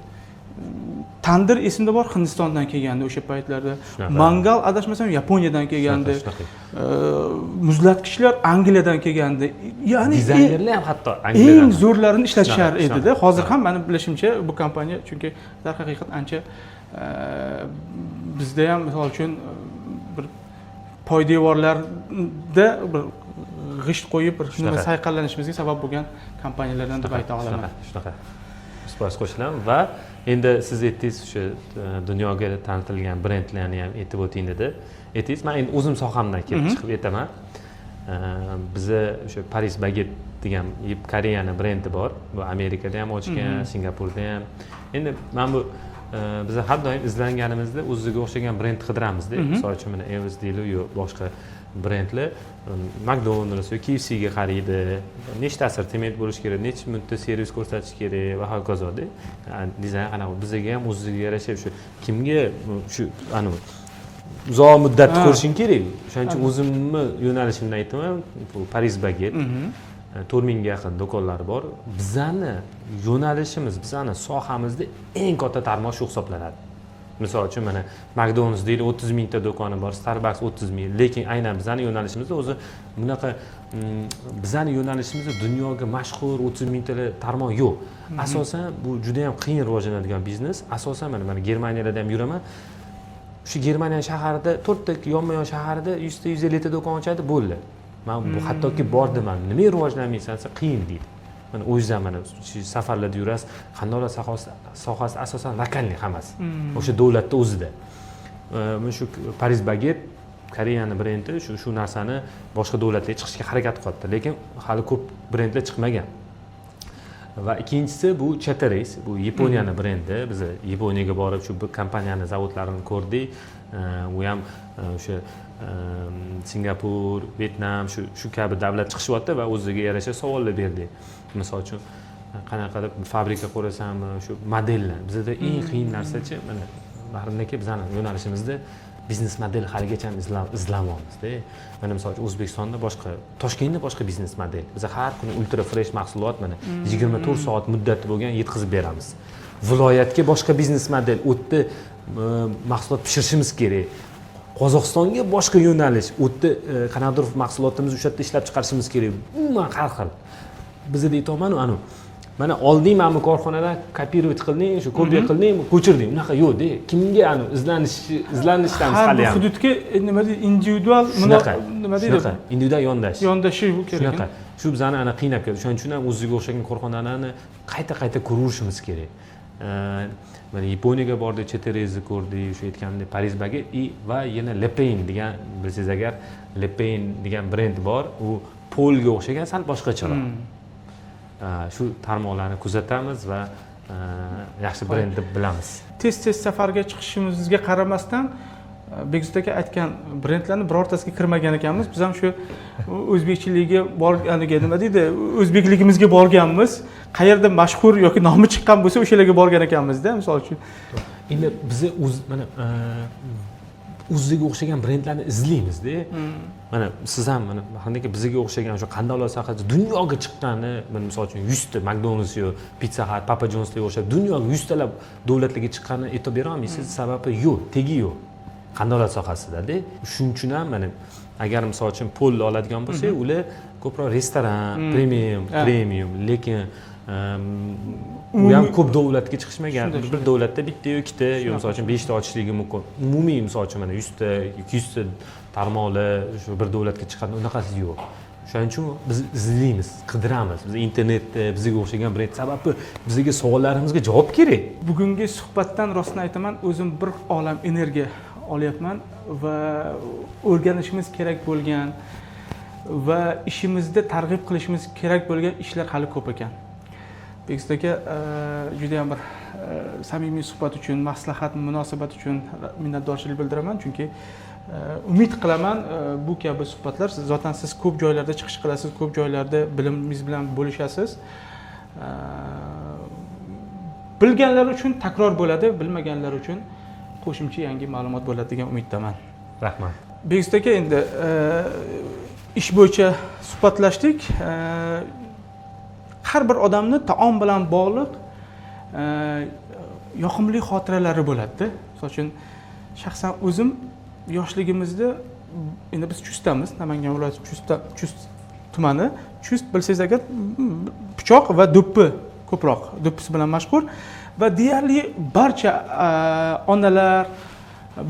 Tandir esimda bor, Hindistondan kelgandi o'sha paytlarda. Mangal adashmasam Yaponiyadan kelgandi. Muzlatgichlar Angliyadan kelgandi. Ya'ni dizaynerlar ham hatto Angliyadan. Eng zo'rlarini ishlatishar edi-da. Hozir ham meni bilishimcha bu kompaniya, chunki darhaqiqat ancha bizda ham misol uchun bir poydevorlarda bir g'isht qo'yib bir nima sayqallanishimizga sabab bo'lgan kompaniyalardan deb ayta olaman. Shunaqa. Isbos qo'shilaman va endi siz aytdingiz o'sha dunyoga tanitilgan brendlarni ham aytib o'ting dedi. Aytdingiz, men endi o'zim sohamdan kelib chiqib aytaman. Bizda o'sha Paris Baguette degan Koreyani brendi bor. Bu Amerikada ham ochgan, Singapurda ham. Endi men bu biz har doim izlanganimizda o'ziga o'xshagan brend qidiramizda. Misol uchun mana Evs deydi yo boshqa brendlar McDonald's yoki KFC'ga qaraydi. Nechta assortiment bo'lishi kerak, necha minutda servis ko'rsatish kerak va hokazoda. Dizayn qanaqa bizga ham o'ziga yarasha shu kimga shu uzoq muddat ko'rishing kerak. Shuning uchun o'zimni yo'nalishimni aytaman. Paris Baget 4000 ga yaqin do'konlar bor. Bizani yo'nalishimiz, bizani sohamizda eng katta tarmoq shu hisoblanadi. Misol uchun mana McDonald's deydi 30 mingta do'koni bor, Starbucks 30 ming, lekin aynan bizani yo'nalishimizda o'zi bunaqa bizani yo'nalishimizda dunyoga mashhur 30 mingta tarmoq yo'q. Asosan bu juda ham qiyin rivojlanadigan biznes. Asosan mana Germaniyada ham yuraman. Shu Germaniya shaharida 4 ta yonma-yon shaharida 100 ta 150 ta do'kon ochadi, bo'ldi. Men bu hattoki bordim, nima rivojlanmaysan desa qiyin deydi. Mana o'zingizdan mana shu safarlarda yurasiz, qandolat sohasi asosan lokalniy hammasi. O'sha davlatda o'zida. Mana shu Paris Baget Koreyani brendi shu narsani boshqa davlatlarga chiqishga harakat qilyapti, lekin hali ko'p brendlar chiqmagan. Va ikkinchisi bu Chaterace, bu Yaponiyani brendi. Biz Yaponiyaga borib shu kompaniyani zavodlarini ko'rdik. U ham o'sha Singapur, Vyetnam shu kabi davlat chiqishyapti va o'ziga yarasha savollar berdi. Misol uchun qanaqadir fabrika qurasanmi, shu modellar. Bizda eng qiyin narsachi mana Bahrimniki bizning yo'nalishimizda biznes model haligacha izlamoqmizda. Mana misol uchun O'zbekistonda boshqa, Toshkentda boshqa biznes model. Biz har kuni ultra fresh mahsulot mana 24 soat muddati bo'lgan yetkazib beramiz. Viloyatga boshqa biznes model, u yerda mahsulot pishirishimiz kerak. Qozog'istonga boshqa yo'nalish, u yerda qanaqadir mahsulotimizni o'sha yerda ishlab chiqarishimiz kerak. Umuman har xil. Bizda aytaman, mana olding mana bu korxonadan kopировать qilding, shu kopiya qilding, ko'chirding. Unaqa yo'q-da. Kimga izlanishdan hali ham. Har hududga nima deydi, individual nima deydi? Individual yondashish kerak. Shunaqa. Shu bizani qiynab keldi. Shuning uchun ham o'ziga o'xshagan korxonalarni qayta ko'rishimiz kerak. Mana Yaponiyaga bordik, Chaterace'ni ko'rdik, shu aytganimdek Paris Baget va yana Le Pen degan, bilsangiz agar Le Pen degan brend bor, u Polga o'xshagan sal boshqacharoq. Shu tarmoqlarni kuzatamiz va yaxshi brend deb bilamiz. Tez safarga chiqishimizga qaramasdan Begzod aka aytgan brendlarning birortasiga kirmagan ekanmiz. Biz ham shu o'zbekchiligiga borganiga nima deydi, o'zbekligimizga borganmiz. Qayerda mashhur yoki nomi chiqqan bo'lsa, o'shalarga borgan ekanmiz-da, misol uchun. Endi biz mana o'ziga o'xshagan brendlarni izlaymiz-da. Mana siz ham mana qandayki bizga o'xshagan o'sha qandolat sohasida dunyoga chiqqani, mana misol uchun 100 ta McDonald's yo Pizza Hut, Papa John'sga o'xshab dunyoga 100 talab davlatlarga chiqqanini aytib bera olmaysiz, sababi yo'q, tegi yo'q. Qandolat sohasida-da. Shuning uchun ham mana agar misol uchun polni oladigan bo'lsak, ular ko'proq restoran, premium, lekin u ham ko'p davlatga chiqishmagan. Bir davlatda bitta yo ikkita, yo misol uchun 5 ta ochishligi mumkin. Umumiy misol uchun mana 100 ta, 200 ta tarmoqlar shu bir davlatga chiqadi, unaqasi yo'q. Shuning uchun biz izlaymiz, qidiramiz. Biz internetda bizga o'xshagan brend sababi bizga savollarimizga javob kerak. Bugungi suhbatdan rostini aytaman, o'zim bir olam energiya olyapman va o'rganishimiz kerak bo'lgan va ishimizda targ'ib qilishimiz kerak bo'lgan ishlar hali ko'p ekan. Begzod aka juda ham bir samimiy suhbat uchun, maslahat, munosabat uchun minnatdorchilik bildiraman, chunki umid qilaman bu kabi suhbatlar zotan siz ko'p joylarda chiqish qilasiz, ko'p joylarda bilimingiz bilan bo'lishasiz. Bilganlar uchun takror bo'ladi, bilmaganlar uchun qo'shimcha yangi ma'lumot bo'ladi degan umiddaman. Rahmat. Begzod aka, endi ish bo'yicha suhbatlashdik. Har bir odamni taom bilan bog'liq yoqimli xotiralari bo'ladi-da. Misol uchun shaxsan o'zim yoshligimizda endi biz Chustamiz, Namangan viloyati Chust tumani. Chust bilsangiz agar pichoq va do'ppi ko'proq, do'ppisi bilan mashhur va deyarli barcha onalar,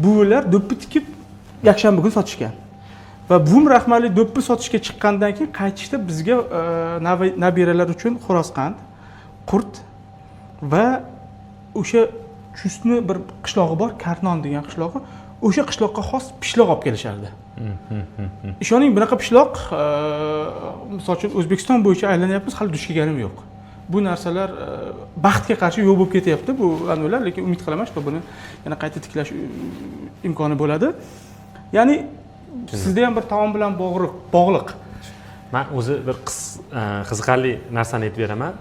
buvilar do'ppi tikib yakshanba kuni sotishgan. Va buvim rahmatli do'ppi sotishga chiqqandan keyin qaytishda bizga nabiralar uchun xo'rozqand, qurt va o'sha Chustni bir qishlog'i bor, Karnon degan qishlog'i, o'sha qishloqqa xos pishloq olib kelishardi. Ishoning, bunaqa pishloq misol uchun O'zbekiston bo'yicha aylanyapmiz, hali duch kelganim yo'q. bu narsalar baxtga qarshi yo'q bo'lib ketyapti bu an'analar, lekin umid qilaman что buni yana qayta tiklash imkoni bo'ladi. Ya'ni sizda ham bir taom bilan bog'liq. Men o'zi bir qiziqarli narsani aytib beraman.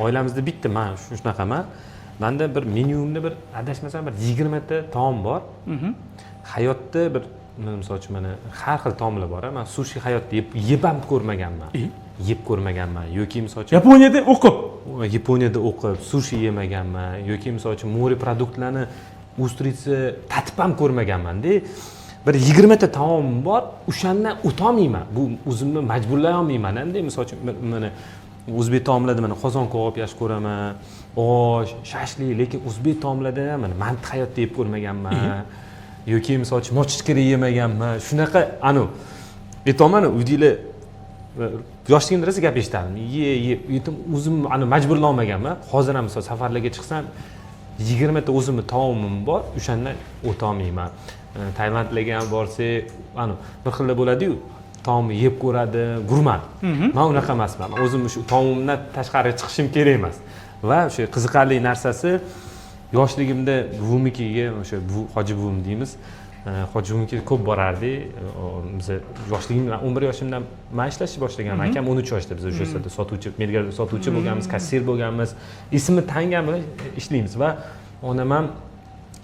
Oilamizda bitta men shunaqaman. Menda bir menyumda bir adashmasam bir 20 ta taom bor. Hayotda bir misol uchun mana har xil taomlar bor. Men sushi hayotda yeb ham ko'rmaganman. Yeb ko'rmaganman yoki misol uchun Yaponiyada o'qib sushi yemaganman yoki misol uchun mori produktlarni ustritsa tatib ham ko'rmaganman-da. Bir 20 ta taom bor, o'shandan o'tolmayman. Bu o'zimni majburlay olmayman-da. Misol uchun mana o'zbek taomlarida mana qozon kabob yaxshi ko'raman, osh, shashlik, lekin o'zbek taomlarida mana manti hayotda yeb ko'rmaganman. Yoki misol uchun mochichkiri yemaganman. Shunaqa aytaman, uydagilar yoshligimda rosa gap eshitardim. Yetim o'zim majburlay olmaganman. Hozir ham misol safarlarga chiqsam 20 ta o'zimni taomim bor, o'shandan o'tolmayman. Tailandlarga ham borsak, bir xillar bo'ladi-yu, taomni yeb ko'radi, gurman. Men unaqa emasman. O'zim shu taomimdan tashqariga chiqishim kerak emas. Va o'sha qiziqarli narsasi yoshligimda buvimnikiga, o'sha hoji buvim deymiz. Hoji buvimnikiga ko'p borardik. Biz yoshligimda 11 yoshimdan men ishlashni boshlaganman. Akam 13 yoshda biz o'sha yerda sotuvchi, Mergarda sotuvchi bo'lganmiz, kassir bo'lganmiz. Esimni tangam bilan ishlaymiz va onam ham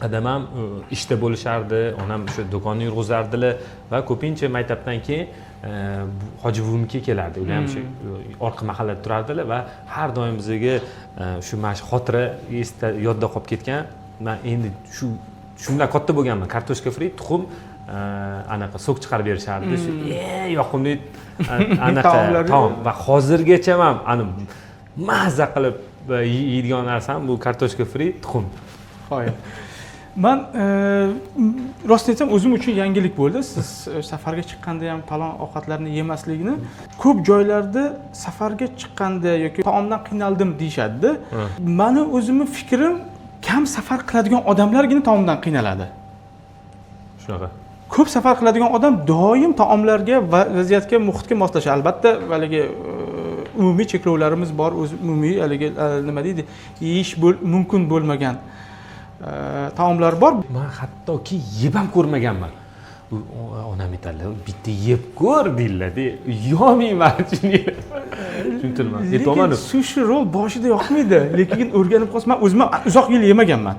Adam ham ishda bo'lishardi, onam o'sha do'konni yurg'izardilar va ko'pincha maktabdan keyin hoji buvimga kelardi. Ular ham o'sha orqa mahallada turardilar va har doim bizga shu mana shu xotira esda yodda qolib ketgan. Men endi shundan katta bo'lganman. Kartoshka fri, tuxum, anaqa sok chiqarib berishardi. Shu yoqimli anaqa taom va hozirgacha ham mazza qilib yeydigan narsam bu kartoshka fri, tuxum. Xo'p. Men rost aytsam o'zim uchun yangilik bo'ldi. Siz safarga chiqqanda ham falon ovqatlarni yemasligini ko'p joylarda safarga chiqqanda yoki taomdan qiynaldim deyshadi. Meni o'zimning fikrim kam safar qiladigan odamlargina taomdan qiynaladi. Shunaqa. Ko'p safar qiladigan odam doim taomlarga va vaziyatga, muhitga moslashadi. Albatta, haligi umumiy cheklovlarimiz bor, umumiy haligi nima deydi, yeyish mumkin bo'lmagan taomlar bor. Men hattoki yeb ham ko'rmaganman. Onam aytadilar, bitta yeb ko'r deyiladi. Yo'mayman tushuntirman. Lekin sushi roll boshida yoqmaydi, lekin o'rganib qolsam, men o'zim uzoq yil yemaganman.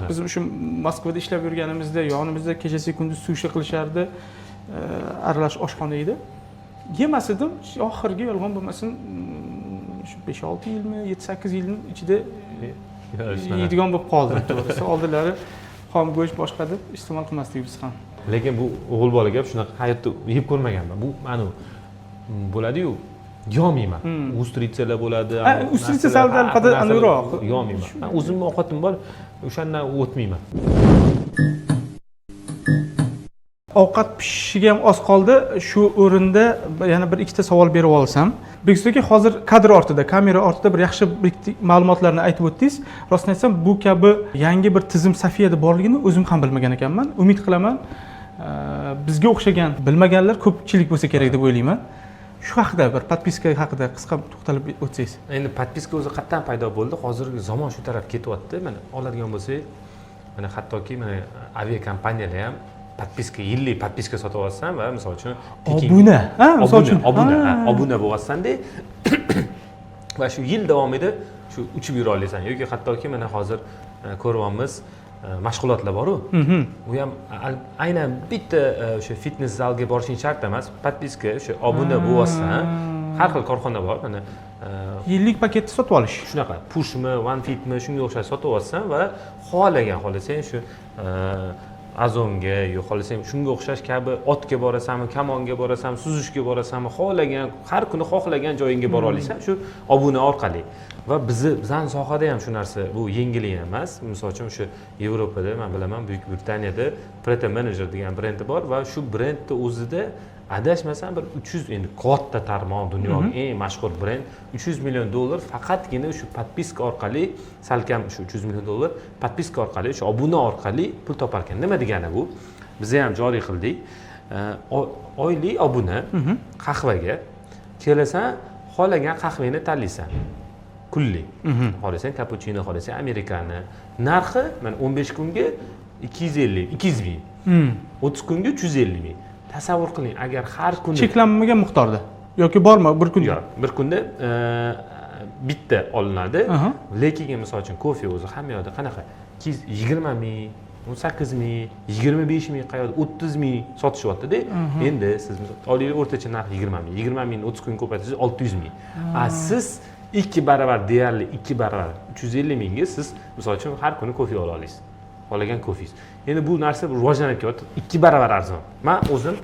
Biz shu Moskvada ishlab yurganimizda yonimizda kechasi kunduz sushi qilishardi, aralash oshxona edi. Yemas edim, oxirgi yolg'on bo'lmasin, shu 5-6 yilmi, 7-8 yilning ichida yeydigan bo'lib qoldi. To'g'risi, oldilari xom go'sht boshqa deb iste'mol qilmasdik biz ham. Lekin bu o'g'il bola gap, shunaqa hayotda yeb ko'rmaganman. Bu meni bo'ladi-yu, yo'mayman. Ustritsalar bo'ladi. Ustritsa saldan aniqroq. Yo'mayman. Men o'zimning ovqatim bor, o'shandan o'tmayman. Ovqat pishishiga ham oz qoldi. Shu o'rinda yana bir ikkita savol berib olsam. Bekzodga hozir kadr ortida, kamera ortida bir yaxshi ma'lumotlarni aytib o'tdingiz. Rostini aytsam, bu kabi yangi bir tizim Safiyada borligini o'zim ham bilmagan ekanman. Umid qilaman, bizga o'xshagan bilmaganlar ko'pchilik bo'lsa kerak deb o'ylayman. Shu haqida bir podpiska haqida qisqa to'xtalib o'tsangiz. Endi podpiska o'zi qayerdan paydo bo'ldi? Hozirgi zamon shu taraf ketyapti. Mana oladigan bo'lsak, mana hattoki mana aviakompaniyalar ham podpiska, yillik podpiska sotib olsan va misol uchun obuna, misol uchun obuna bo'lasan-da va shu yil davomida shu uchib yura olasan yoki hattoki mana hozir ko'ryapmiz mashg'ulotlar bor-ku. U ham aynan bitta o'sha fitness zalga borishing shart emas. Podpiska, o'sha obuna bo'lsan, har xil korxona bor. Mana yillik paketni sotib olish. Shunaqa, pushmi, one fitmi, shunga o'xshash sotib olsan va xohlasang shu azonga yo'q xohlasang shunga o'xshash kabi otga borasanmi, kamonga borasanmi, suzishga borasanmi, xohlagan har kuni xohlagan joyingga bora olasan shu obuna orqali. Va bizning sohada ham shu narsa bu yengillik emas. Misol uchun shu Yevropada, men bilaman, Buyuk Britaniyada Preta Manager degan brendi bor va shu brendni o'zida adashmasam bir 300 endi katta tarmoq, dunyoning eng mashhur brend, $300 million faqatgina shu podpiska orqali, salkam shu $300 million podpiska orqali, shu obuna orqali pul topar ekan. Nima degani bu? Biz ham joriy qildik. Oylik obuna qahvaga kelasan, xohlagan qahveni tanlaysan. kunlik. Xohlasang kapuchino, xohlasang amerikani. Narxi mana 15 kunga 200 ming. 30 kunga 350 ming. Tasavvur qiling, agar har kuni cheklanmagan miqdorda yoki bormi bir kunda? yo'q, bir kunda bitta olinadi. Lekin misol uchun kofe o'zi hamma yoqda qanaqa? 20 ming, 18 ming, 25 ming, qayerda 30 ming sotishyapti-da. Endi siz olaylik o'rtacha narx 20 ming. 20 mingni 30 kunga ko'paytirsangiz 600 ming. Siz 2 barobar, deyarli 2 barobar 350 mingga siz misol uchun har kuni kofe ola olasiz. Xohlagan kofengiz. Endi bu narsa rivojlanib ketyapti. 2 barobar arzon. Men o'zim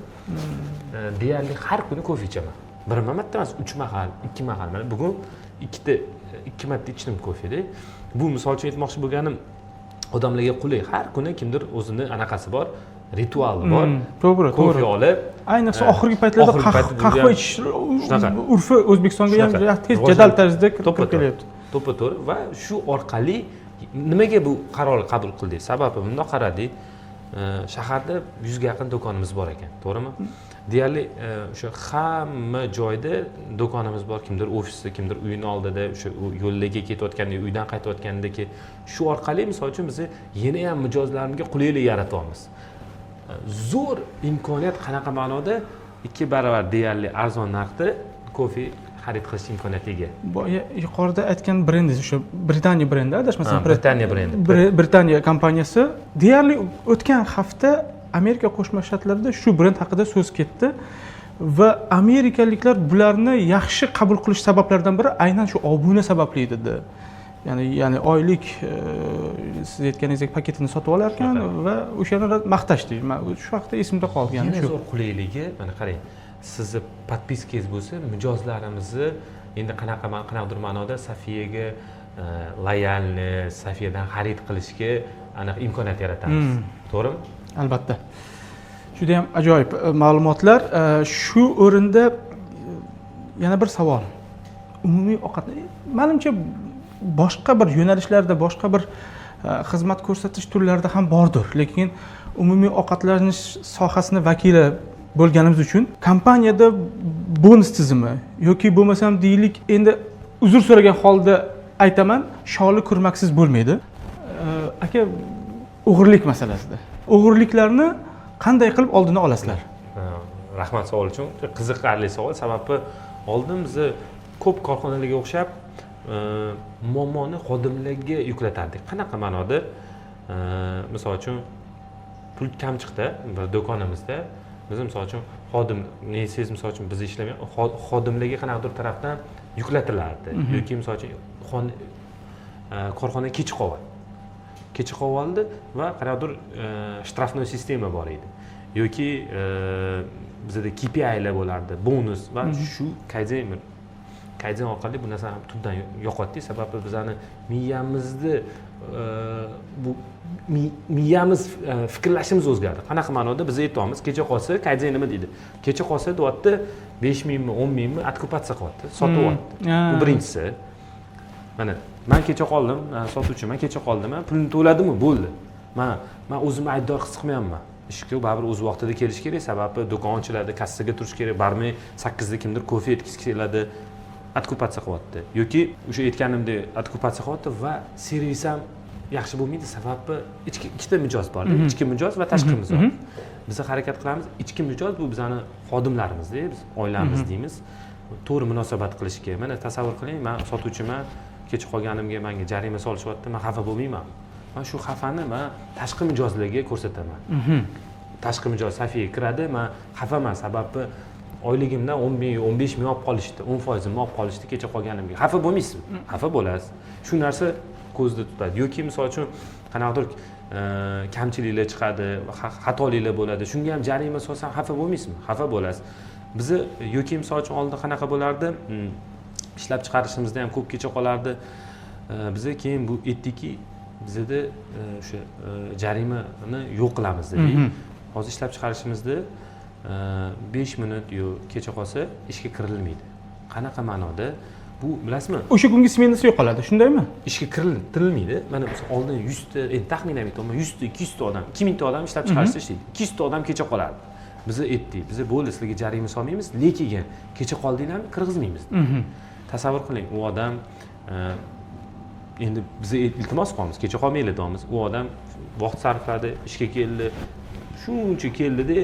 deyarli har kuni kofe ichaman. Bir marta emas, 3 mahal, 2 mahal. Mana bugun 2 marta ichdim kofeda. Bu misol uchun aytmoqchi bo'lganim, odamlarga qulay. Har kuni kimdir o'zini anaqasi bor, rituali bor. To'g'ri, Kofe olib, ayniqsa oxirgi paytlarda qahva ichish urfi O'zbekistonga ham tez jadal tarzda kirib kelyapti. To'ppa-to'g'ri va shu orqali nimaga bu qaror qabul qildik? Sababi bundoq qaradik. Shaharda 100 ga yaqin do'konimiz bor ekan, to'g'rimi? Deyarli o'sha hamma joyda do'konimiz bor, kimdir ofisda, kimdir uyini oldida, o'sha yo'llarga ketayotganda, uydan qaytayotgandagi shu orqali misol uchun biz yana ham mijozlarimizga qulaylik yaratyapmiz. Zo'r imkoniyat qanaqa ma'noda 2 barobar deyarli arzon narxda kofe xarid qilish imkoniyatiga. Yuqorida aytgan brendingiz o'sha Britaniya brendi, adashmasam, Britaniya brendi. Britaniya kompaniyasi deyarli o'tgan hafta Amerika Qo'shma Shtatlarida shu brend haqida so'z ketdi va amerikaliklar bularni yaxshi qabul qilish sabablaridan biri aynan shu obuna sababli dedi. Ya'ni oylik siz aytganingizdek paketini sotib olar ekan va o'shani maqtashdi. Men shu vaqtda esimda qolgan shu. Yana zo'r qulayligi, mana qarang. Sizni podpiskangiz bo'lsa, mijozlarimizni endi qanaqadir ma'noda Safiyaga loyalni, Safiyadan xarid qilishga aniq imkoniyat yaratamiz. To'g'rimi? Albatta. Juda ham ajoyib ma'lumotlar. Shu o'rinda yana bir savol. Umumiy ovqat, menimcha boshqa bir yo'nalishlarda, boshqa bir xizmat ko'rsatish turlarida ham bordir, lekin umumiy ovqatlanish sohasini vakili bo'lganimiz uchun kompaniyada bonus tizimi yoki bo'lmasam deylik, endi uzr so'ragan holda aytaman, sholi kurmaksiz bo'lmaydi. Aka, o'g'irlik masalasida. O'g'irliklarni qanday qilib oldini olasizlar? Rahmat savol uchun. Qiziqarli savol. Sababi oldin biz ko'p korxonalarga o'xshab muammoni xodimlarga yuklatardik. Qanaqa ma'noda? Misol uchun pul kam chiqdi bir do'konimizda. Biz misol uchun xodim, siz misol uchun biz ishlagan xodimlarga qanaqadir tarafdan yuklatilardi. Yoki misol uchun korxona kechi qovoldi va qanaqadir shtrafnoy sistema bor edi. Yoki bizda KPI'lar bo'lardi, bonus va shu Kaizen orqali bu narsani ham tubdan yo'qotdik. Sababi bizani miyamiz fikrlashimiz o'zgardi. Qanaqa ma'noda biz aytamiz, kecha qolsa Kaizen nima deydi? Kecha qolsa deyapti 5 mingmi, 10 mingmi atkupatsiya qilyapti, sotyapti. Bu birinchisi. Mana men kecha qoldim, sotuvchiman, kecha qoldim, pulni to'ladimi, bo'ldi. Men o'zimni aybdor his qilmayapman. Ishga baribir o'z vaqtida kelish kerak, sababi do'kon ochiladi, kassaga turish kerak, barmay 8 da kimdir kofe yetkazib keladi, atkupatsiya qilyapti. Yoki o'sha aytganimdek atkupatsiya qilyapti va servis ham yaxshi bo'lmaydi, sababi ikkita mijoz bor, ichki mijoz va tashqi mijoz. Biz harakat qilamiz, ichki mijoz bu bizani xodimlarimiz-da, biz oilamiz deymiz. To'g'ri munosabat qilishga. Mana tasavvur qiling, men sotuvchiman, kecha qolganimga menga jarima solishyapti, men xafa bo'lmayman. Men shu xafani men tashqi mijozlarga ko'rsataman. Tashqi mijoz Safiyaga kiradi, men xafaman, sababi oyligimdan 10 ming, 15 ming olib qolishdi, 10% olib qolishdi kecha qolganimga. Xafa bo'lmaysizmi? Xafa bo'lasiz. Shu narsa ko'zda tutadi. Yoki misol uchun qanaqadir kamchiliklar chiqadi, xatoliklar bo'ladi. Shunga ham jarima solsam xafa bo'lmaysizmi? Xafa bo'lasiz. Bizi yoki misol uchun oldin qanaqa bo'lardi? Ishlab chiqarishimizda ham ko'p kecha qolardi. Biza keyin bu aytdikki, bizda o'sha jarimani yo'q qilamiz dedik. Hozir ishlab chiqarishimizda 5 minut kecha qolsa ishga kirilmaydi. Qanaqa ma'noda? Bu bilasizmi? O'sha kungi smenasi yo'qoladi, shundaymi? Ishga kirilmaydi. Mana oldin 100 ta, endi taxminan aytaman, 100 ta, 200 ta odam, 2000 ta odam ishlab chiqarishda ishlaydi. 200 ta odam kecha qoladi. Biz aytdik, biz bo'ldi, sizlarga jarima solmaymiz, lekin kecha qoldinglarmi, kirgizmaymiz. Tasavvur qiling, u odam endi biz iltimos qilamiz, kecha qolmanglar deymiz. U odam vaqt sarfladi, ishga keldi, shuncha keldida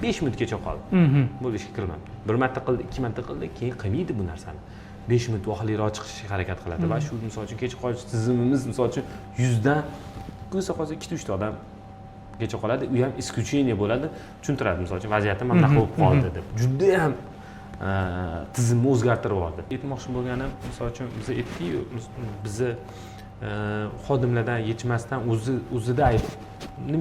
5 minutgacha qoldi. Bu ishga kirmadi. Bir marta qildi, 2 marta qildi, keyin qilmaydi bu narsani. 5 minut vaqtliroq chiqishga harakat qiladi va shu misol uchun kecha qolish tizimimiz misol uchun 100 dan ko'sa qolsa 2-3 ta odam kecha qoladi, u ham исключение bo'ladi, tushuntiradi misol uchun vaziyatim mana bunaqa bo'lib qoldi deb. Juda ham tizimni o'zgartirib yubordi. Aytmoqchi bo'lganim, misol uchun biz aytdik-ku, bizni xodimlardan yetmasdan o'zida ayb,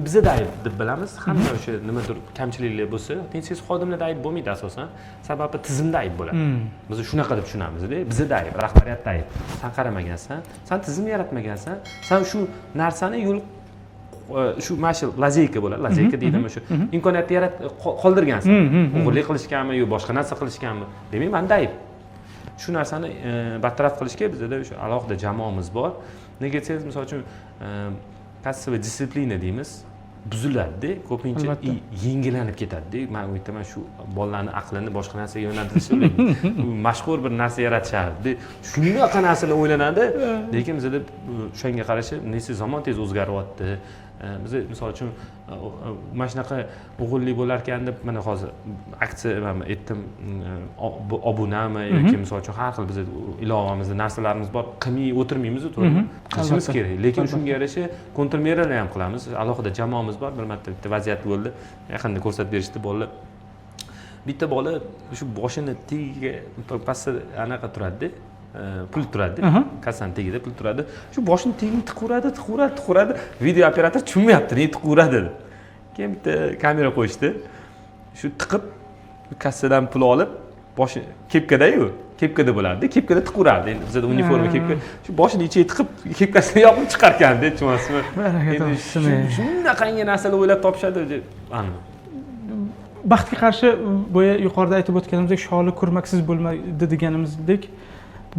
bizda ayb deb bilamiz. Hamma o'sha nimadir kamchiliklar bo'lsa, siz xodimlarda ayb bo'lmaydi asosan, sababi tizimda ayb bo'ladi. Biz shunaqa deb tushunamiz-da, bizda ayb, rahbariyatda ayb. Sen qaramagansan, sen tizim yaratmagansan, sen shu narsani yo'l shu mana shu lazeyka bo'ladi, lazeyka deydimi shu imkoniyatni qoldirgansan. O'g'irlik qilishganmi yo boshqa narsa qilishganmi? Demak, menda ayb. Shu narsani bartaraf qilishga bizda o'sha alohida jamoamiz bor. Nega desangiz, misol uchun kassova disiplina deymiz, buziladi, ko'pincha yengillanib ketadi. Men aytaman, shu bolalarning aqlini boshqa narsaga yo'naltirish mashhur bir narsa yaratishadi. Shunaqa narsalar o'ylanadi, lekin bizda o'shanga qarashi, nesi zamon tez o'zgaryapti. Biz misol uchun mana shunaqa o'g'illik bo'lar ekan deb mana hozir aksiya men aytdim, obunami yoki misol uchun har xil biz ilovamizda narsalarimiz bor, qilmay o'tirmaymiz, to'g'rimi? Qilishimiz kerak, lekin shunga yarasha kontrmeralar ham qilamiz. Alohida jamoamiz bor. Bir marta bitta vaziyat bo'ldi, yaqinda ko'rsatib berishdi bolalar. Bitta bola shu boshini tagiga pastda anaqa turadi, pul turadi, kassani tagida pul turadi. Shu boshini tagini tiquradi. Video operator tushunmayapti, ne tiquradi. Keyin bitta kamera qo'yishdi. Shu tiqib kassadan pul olib, boshi kepkada-yu, kepkada bo'lardi. Kepkada tiqurardi. Endi bizda uniforma kepka. Shu boshini ichiga tiqib, kepkasini yopib chiqargandi, tushunasizmi? Endi shunaqangi narsalar o'ylab topishadi, ana. Baxtga qarshi boya yuqorida aytib o'tganimizdek, sholi kurmaksiz bo'lmaydi deganimizdek,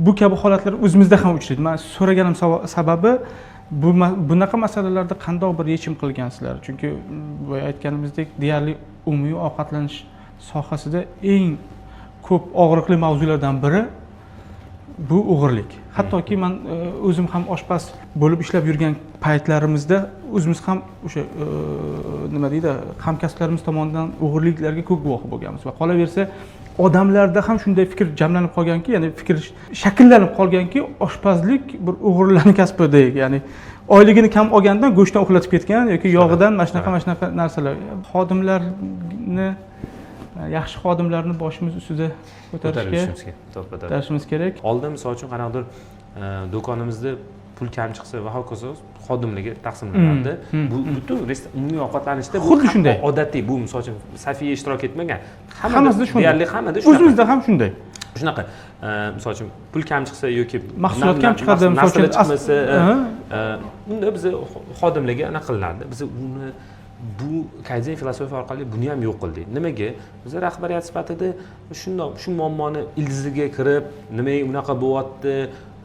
bu kabi holatlar o'zimizda ham uchraydi. Men so'raganim sababi bunaqa masalalarda qanday bir yechim qilgansizlar? Chunki boya aytganimizdek, deyarli umumiy ovqatlanish sohasida eng ko'p og'riqli mavzulardan biri bu o'g'irlik. Hattoki men o'zim ham oshpaz bo'lib ishlab yurgan paytlarimizda o'zimiz ham o'sha nima deydi, hamkasblarimiz tomonidan o'g'irliklarga ko'p guvoh bo'lganmiz va qolaversa odamlarda ham shunday fikr jamlanib qolganki, ya'ni fikr shakllanib qolganki, oshpazlik bir o'g'irlarning kasbidek, ya'ni oyligini kam olgandan go'shtdan uxlatib ketgan yoki yog'idan mana shunaqa narsalar. Xodimlarni, yaxshi xodimlarni boshimiz ustida ko'tarishimiz kerak. Oldin misol uchun qanaqadir do'konimizda pul kam chiqsa va hokazo xodimlarga taqsimlanadi. Bu butun umumiy ovqatlanishda bu xuddi shunday odatiy. Bu misol uchun safiya ishtirok etmagan. Hammada shunday. Deyarli hammada shunday. O'zimizda ham shunday. Shunaqa. Misol uchun pul kam chiqsa yoki mahsulot kam chiqadi, misol uchun chiqmasa, unda biz xodimlarga anaqa qilinadi. Biz uni bu kayzen filosofiya orqali buni ham yo'q qildik. Nimaga? Biz rahbariyat sifatida shu muammoni ildiziga kirib, nimaga unaqa bo'lyapti,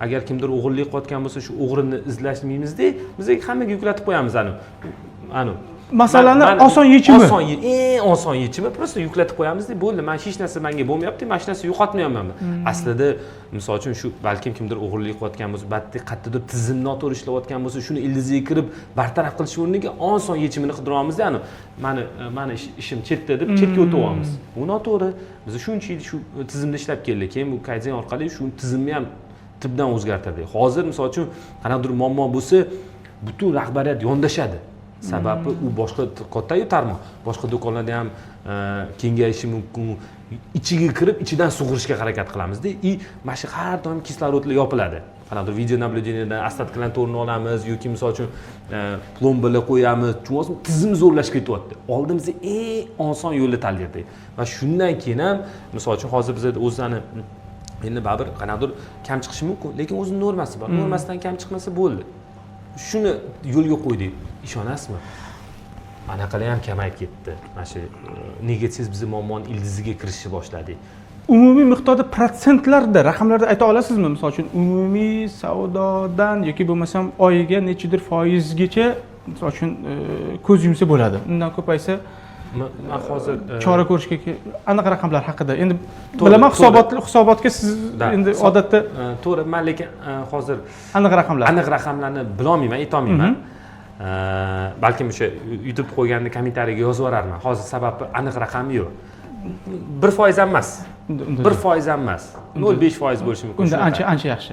agar kimdir o'g'irlik qilayotgan bo'lsa, shu o'g'rini izlashmaymizda, biz hammaga yuklatib qo'yamiz anu. Masalani oson yechimi. Eng oson yechimi prosta yuklatib qo'yamizda, bo'ldi. Men hech narsa menga bo'lmayapti, men hech narsa yo'qotmayapman. Aslida misol uchun shu balkim kimdir o'g'irlik qilayotgan bo'lsa, batda qayerdadir tizimni noto'g'ri ishlayotgan bo'lsa, shuni ildiziga kirib bartaraf qilish o'rniga oson yechimini qidiryapmiz-da, mani ishim chetda deb chetga o'tyapmiz. Bu noto'g'ri. Biz shuncha yil shu tizimda ishlab keldik. Keyin bu kayzen orqali shu tizimni ham tubdan o'zgartirdik. Hozir misol uchun qanaqadir muammo bo'lsa, butun rahbariyat yondashadi. Sababi u boshqa katta-yu tarmoq, boshqa do'konlarda ham kengayishi mumkin. Ichiga kirib, ichidan sug'urishga harakat qilamiz-da. Mana shu har doim kislorodlar yopiladi. Qanaqadir video nablюдениyadan ostatlantorni olamiz yoki misol uchun plombalar qo'yamiz. Chunki tizim zo'rlashib ketyapti. Oldimizda eng oson yo'lni tanladik. Va shundan keyin ham misol uchun hozir bizda o'zani endi baribir qanaqadir kam chiqishi mumkin, lekin o'zining normasi bor. Normasidan kam chiqmasa bo'ldi. Shuni yo'lga qo'ydik. Ishonasizmi? Anaqalar ham kamayib ketdi. Mana shu nega siz bizni muammoning ildiziga kirishni boshladik. Umumiy miqdorda protsentlarda, raqamlarda ayta olasizmi? Misol uchun umumiy savdodan yoki bo'lmasam oyiga nechidir foizgacha misol uchun ko'z yumsa bo'ladi. Undan ko'paysa man hozir chora ko'rishga aniq raqamlar haqida endi bilaman hisobotga siz endi odatda to'g'ri, man lekin hozir aniq raqamlarni bilolmayman, aytolmayman. Balkim o'sha YouTube qo'yganini kommentariyaga yozib yuborarman. Hozir sababi aniq raqam yo'q. 1% ham emas. 1% ham emas. 0.5% bo'lishi mumkin. Unda ancha yaxshi.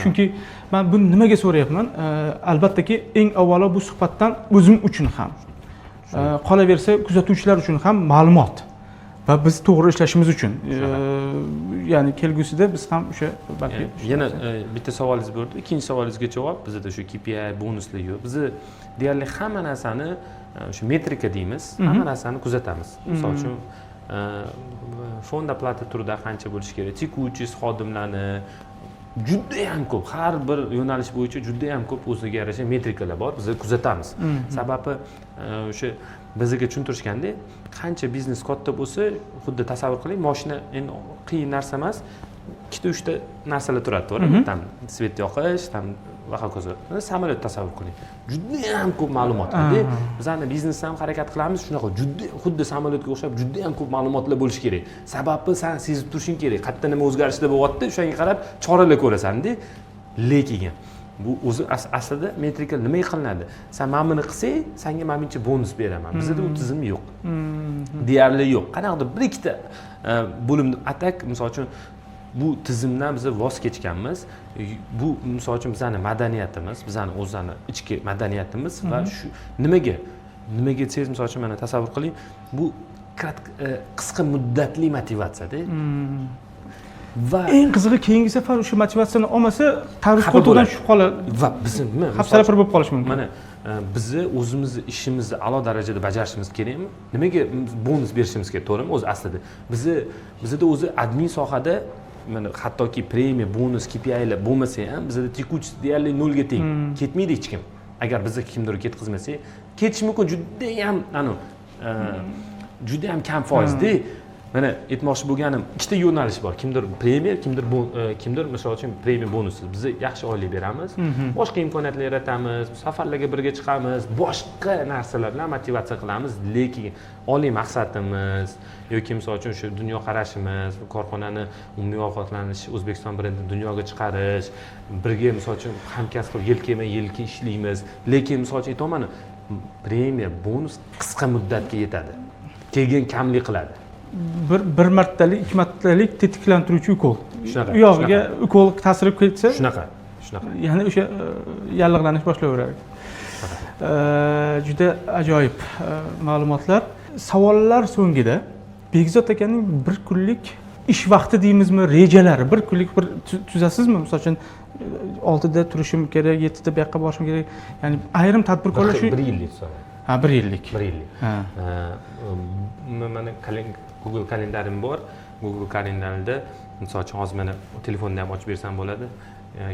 Chunki men buni nimaga so'rayapman? Albattaki eng avvalo bu suhbatdan o'zim uchun ham, qolaversa kuzatuvchilar uchun ham ma'lumot va biz to'g'ri ishlashimiz uchun. Ya'ni kelgusida biz ham o'sha balki yana bitta savolingiz bo'ldi. Ikkinchi savolingizga javob, bizda shu KPI bonuslar yo'q. Biz deyarli hamma narsani shu metrika deymiz, hamma narsani kuzatamiz. Misol uchun fond oplata turida qancha bo'lishi kerak, tekuchi xodimlarni juda ham ko'p, har bir yo'nalish bo'yicha juda ham ko'p o'ziga yarasha metrikalar bor, biz kuzatamiz. Sababi o'sha bizga tushuntirishganda, qancha biznes katta bo'lsa, xuddi tasavvur qiling, mashina endi qiyin narsa emas, ikkita uchta narsalar turadi, to'g'rimi? Tam svet yoqish, tam va hokazo. Samolyot tasavvur qiling. Juda ham ko'p ma'lumotlarda bizning biznesda ham harakat qilamiz, shunaqa juda xuddi samolyotga o'xshab juda ham ko'p ma'lumotlar bo'lishi kerak. Sababi sen sezib turishing kerak. Qayerda nima o'zgarishlar bo'lyapti, o'shanga qarab choralar ko'rasan-da. Lekin bu o'zi aslida metrika nimaga qilinadi? Sen mana buni qilsang, senga men buncha bonus beraman. Bizda u tizim yo'q. Deyarli yo'q. Qanaqadir bir ikkita bo'limni atak, misol uchun bu tizimdan biz voz kechganmiz. Bu misol uchun bizning madaniyatimiz, bizning o'zini ichki madaniyatimiz va shu nimaga desangiz, misol uchun mana tasavvur qiling, bu qisqa muddatli motivatsiyada. Va eng qizig'i keyingi safar o'sha motivatsiyani olmasa, tarif ko'rdan tushib qoladi va biz nima hafsalapir bo'lib qolish mumkin. Mana bizni o'zimizni ishimizni a'lo darajada bajarishimiz kerakmi? Nimaga bonus berishimiz kerak, to'g'rimi? O'zi aslida bizda o'zi admin sohada mana hattoki premiya, bonus, KPI'lar bo'lmasa ham bizda tekuchi deyarli nolga teng. Ketmaydi hech kim. Agar bizni kimdir ketkazmasa, ketish mumkin, juda ham kam foizda. Mana aytmoqchi bo'lganim, ikkita yo'nalish bor. Kimdir premiya, kimdir misol uchun premiya bonusi. Biz yaxshi oylik beramiz, boshqa imkoniyatlar yaratamiz, safarlarga birga chiqamiz, boshqa narsalar bilan motivatsiya qilamiz, lekin oliy maqsadimiz yoki misol uchun shu dunyo qarashimiz, korxonani umumiy ovqatlanish, O'zbekiston brendini dunyoga chiqarish, birga misol uchun hamkasb qilib yelkama-yelka ishlaymiz, lekin misol uchun aytaman, premiya bonus qisqa muddatga yetadi. Keyin kamlik qiladi. Bir martalik, ikki martalik tetiklantiruvchi ukol. Shunaqa. U yog'iga ukol ta'sir ketsa, shunaqa. Ya'ni o'sha yallig'lanish boshlayveradi. Juda ajoyib ma'lumotlar. Savollar so'ngida Bekzod akaning bir kunlik ish vaqti deymizmi, rejalari, bir kunlik bir tuzasizmi? Misol uchun 6 da turishim kerak, 7 da bu yoqqa borishim kerak. Ya'ni ayrim tadbirkorlar shu 1 yillik savol. Ha, 1 yillik. 1 yillik. Mana Google kalendarim bor. Google kalendarida misol uchun hozir mana telefonni ham ochib bersam bo'ladi.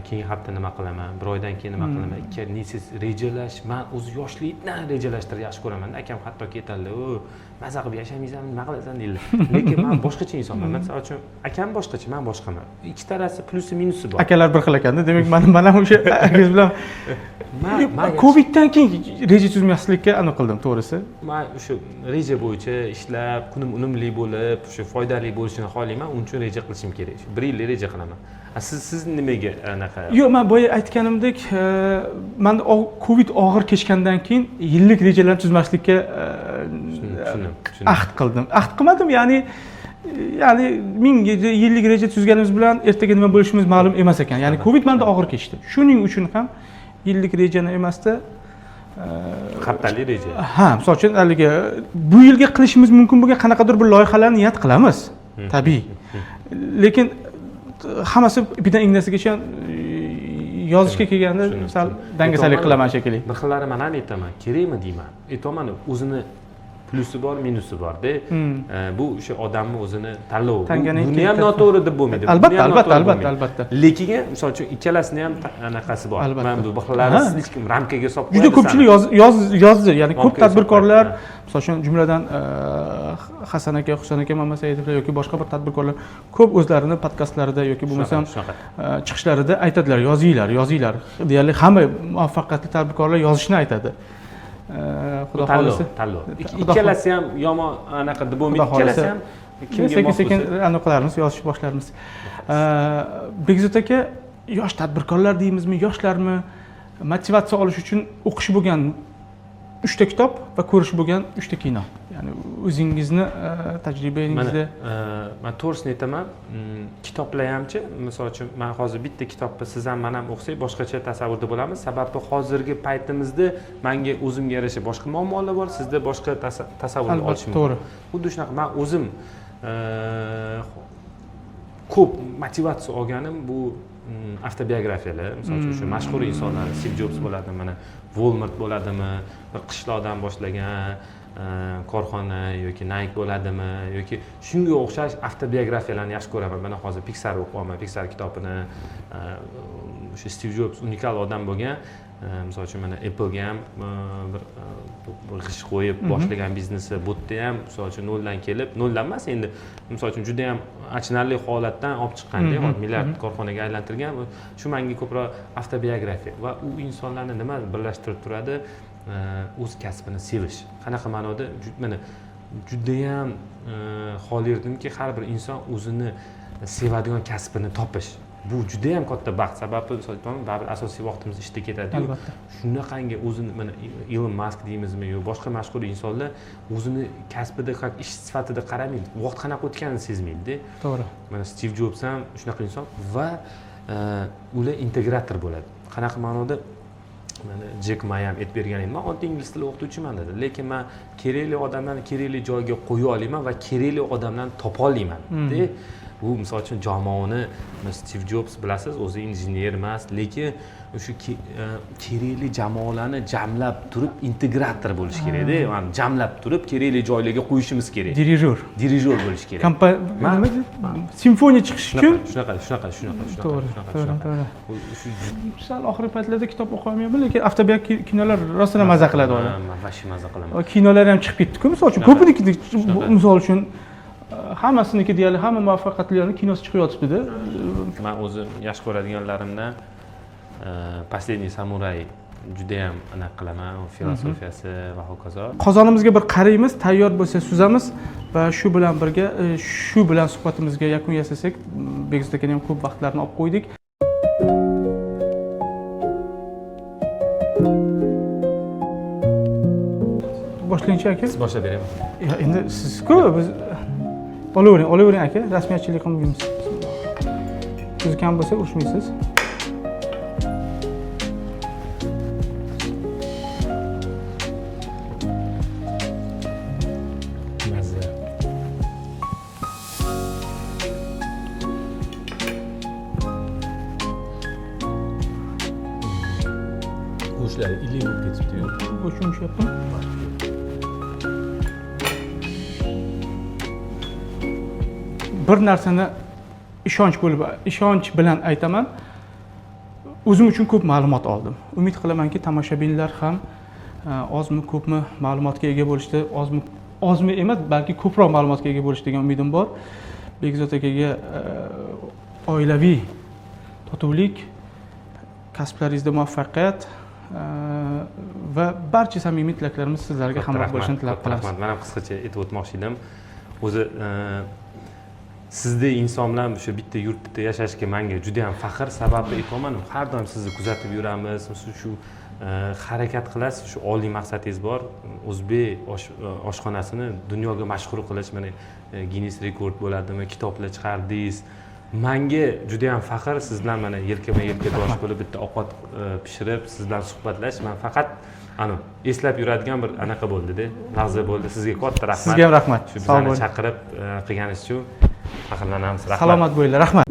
Keyingi hafta nima qilaman, bir oydan keyin nima qilaman, nesiz rejalash, men o'zi yoshlikdan rejalashtirib yaxshi ko'raman. Akam hattoki aytadilar, "O, maza qilib yashamaysanmi, nima qilasan?" deydilar. Lekin men boshqacha insonman. Misol uchun akam boshqacha, men boshqaman. Ikki tarafi plusi minusi bor. Akalar bir xil ekanda. Demak, men ham o'sha akangiz bilan Coviddan keyin reja tuzmaslikka aniq qildim, to'g'risi. Men o'sha reja bo'yicha ishlab, kunim unumli bo'lib, o'sha foydali bo'lishini xohlayman, uning uchun reja qilishim kerak. 1 yillik reja qilaman. Siz nimaga anaqa? Yo'q, men boya aytganimdek, men Covid og'ir kechgandan keyin yillik rejalarni tuzmaslikka ahd qildim. Ahd qilmadim, ya'ni 1000 yillik reja tuzganimiz bilan ertaga nima bo'lishimiz ma'lum emas ekan. Ya'ni Covid menda og'ir kechdi. Shuning uchun ham yillik rejani emasda haftalik reja. Ha, misol uchun haligi bu yilga qilishimiz mumkin bo'lgan qanaqadir bir loyihalarni niyat qilamiz. Tabiiy. Lekin hammasi ipidan ignasigacha yozishga kelganda sal dangasalik qilaman shekilli. Bir xillari men aytaman, kerakmi deyman. Aytaman, o'zini plusi bor, minusi bor-da. Bu o'sha odamni o'zini tanlovi. Buni ham noto'g'ri deb bo'lmaydi. Albatta. Lekin misol uchun ikkalasini ham anaqasi bor. Men bu xillarni hech kim ramkaga solib qo'yadi. Juda ko'pchilik yozdi, ya'ni ko'p tadbirkorlar, misol uchun jumladan Hasan aka, Husan aka, Mamad Saidovlar yoki boshqa bir tadbirkorlar ko'p o'zlarini podkastlarida yoki bo'lmasam chiqishlarida aytadilar, yozinglar. Deyarli hamma muvaffaqiyatli tadbirkorlar yozishni aytadi. Xudo tanlov xohlasa. tanlov Xudo ikkalasi ham yomon anaqa deb bo'lmaydi, Xudo xohlasa. ikkalasi ham kimga sekin mos sekin bo'lsa. anaqa qilarmiz, yozishni boshlarmiz. Bekzod aka, yosh tadbirkorlar deymizmi, yoshlarmi motivatsiya olish uchun o'qish bo'lgan 3 ta kitob va ko'rish bo'lgan 3 ta kino. Ya'ni o'zingizni tajribangizda men to'g'risini aytaman, kitoblar hamchi, misol uchun men hozir bitta kitobni siz ham men ham o'qisak boshqacha tasavvurda bo'lamiz. Sababi hozirgi paytimizda menga o'zimga yarasha boshqa muammolar bor, sizda boshqa tasavvurni olishim to'g'ri. Xuddi shunaqa men o'zim ko'p motivatsiya olganim bu avtobiografiyalar, misol uchun shu mashhur insonlar, Steve Jobs bo'ladimi, mana Walmart bo'ladimi, bir qishloqdan boshlagan korxona yoki Nike bo'ladimi yoki shunga o'xshash avtobiografiyalarni yaxshi ko'raman. Mana hozir Pixar o'qiyapman, Pixar kitobini. O'sha Steve Jobs unikal odam bo'lgan. Misol uchun mana Apple'ga ham bir g'ish qo'yib boshlagan biznesi, bu yerda ham misol uchun noldan kelib, noldan emas endi, misol uchun juda ham achinarli holatdan olib chiqqanda, milliard korxonaga aylantirgan. Shu menga ko'proq avtobiografiya va u insonlarni nima birlashtirib turadi? O'z kasbini sevish. Qanaqa ma'noda? Mana juda ham xoli erdimki, har bir inson o'zini sevadigan kasbini topish. Bu juda ham katta baxt. Sababi baribir asosiy vaqtimiz ishda ketadi-yu. Shunaqangi o'zini mana Elon Musk deymizmi yo boshqa mashhur insonlar o'zini kasbida ish sifatida qaramaydi. Vaqt qanaqa o'tganini sezmaydi-da. To'g'ri. Mana Steve Jobs ham shunaqa inson va ular integrator bo'ladi. Qanaqa ma'noda? Mana Jack Ma ham aytib bergan edim. Men oddiy ingliz tili o'qituvchiman dedi. Lekin men kerakli odamlarni kerakli joyga qo'ya olaman va kerakli odamlarni topa olaman. Bu misol uchun jamoani Steve Jobs bilasiz, o'zi injener emas, lekin o'sha kerakli jamoalarni jamlab turib integrator bo'lish kerak-da. Yani jamlab turib kerakli joylarga qo'yishimiz kerak. Dirijor bo'lish kerak. Simfoniya chiqish uchun shunaqa. To'g'ri. Sal oxirgi paytlarda kitob o'qiy olmayman, lekin avtobiografiya kinolar rostdan maza qiladi ona. Men vashi maza qilaman. Kinolar ham chiqib ketdi-ku, misol uchun ko'piniki misol uchun hammasiniki deyali, hamma muvaffaqiyatlilarning kinosi chiqib yotibdi-da. Men o'zim yaxshi ko'radiganlarimdan Последний samuray juda ham anaqa qilaman, filosofiyasi va hokazo. Qozonimizga bir qaraymiz, tayyor bo'lsa suzamiz va shu bilan birga shu bilan suhbatimizga yakun yasasak, Bekzod akaning ham ko'p vaqtlarini olib qo'ydik. Boshlanchi aka. Siz boshlab bering. Endi siz-ku biz olavering aka, rasmiyatchilik qilmaymiz. Siz kam bo'lsa urushmaysiz. Mazza. Go'shtlari iliq bo'lib ketibdi-yu. Go'sht yumshatdim. Bir narsani ishonch bilan aytaman. O'zim uchun ko'p ma'lumot oldim. Umid qilamanki, tomoshabinlar ham ozmi ko'pmi ma'lumotga ega bo'lishdi, ozmi emas, balki ko'proq ma'lumotga ega bo'lish degan umidim bor. Bekzod akaga oilaviy totuvlik, kasblaringizda muvaffaqiyat va barcha samimiy tilaklarimiz sizlarga hamroh bo'lishini tilab qolamiz. Men ham qisqacha aytib o'tmoqchi edim. O'zi sizda inson bilan o'sha bitta yurtda yashashga menga juda ham faxr. Sababi aytaman, har doim sizni kuzatib yuramiz. Shu harakat qilasiz, shu oliy maqsadingiz bor. O'zbek oshxonasini dunyoga mashhur qilish, mana Guinness rekord bo'ladimi, kitoblar chiqardingiz. Menga juda ham faxr, siz bilan mana yelkama-yelka dosh bo'lib bitta ovqat pishirib, siz bilan suhbatlash. Men faqat eslab yuradigan bir anaqa bo'ldi-da, lahza bo'ldi. Sizga katta rahmat. Sizga ham rahmat. Shu bizlarni chaqirib qilganingiz uchun faxrlanamiz. Rahmat. Salomat bo'linglar, rahmat.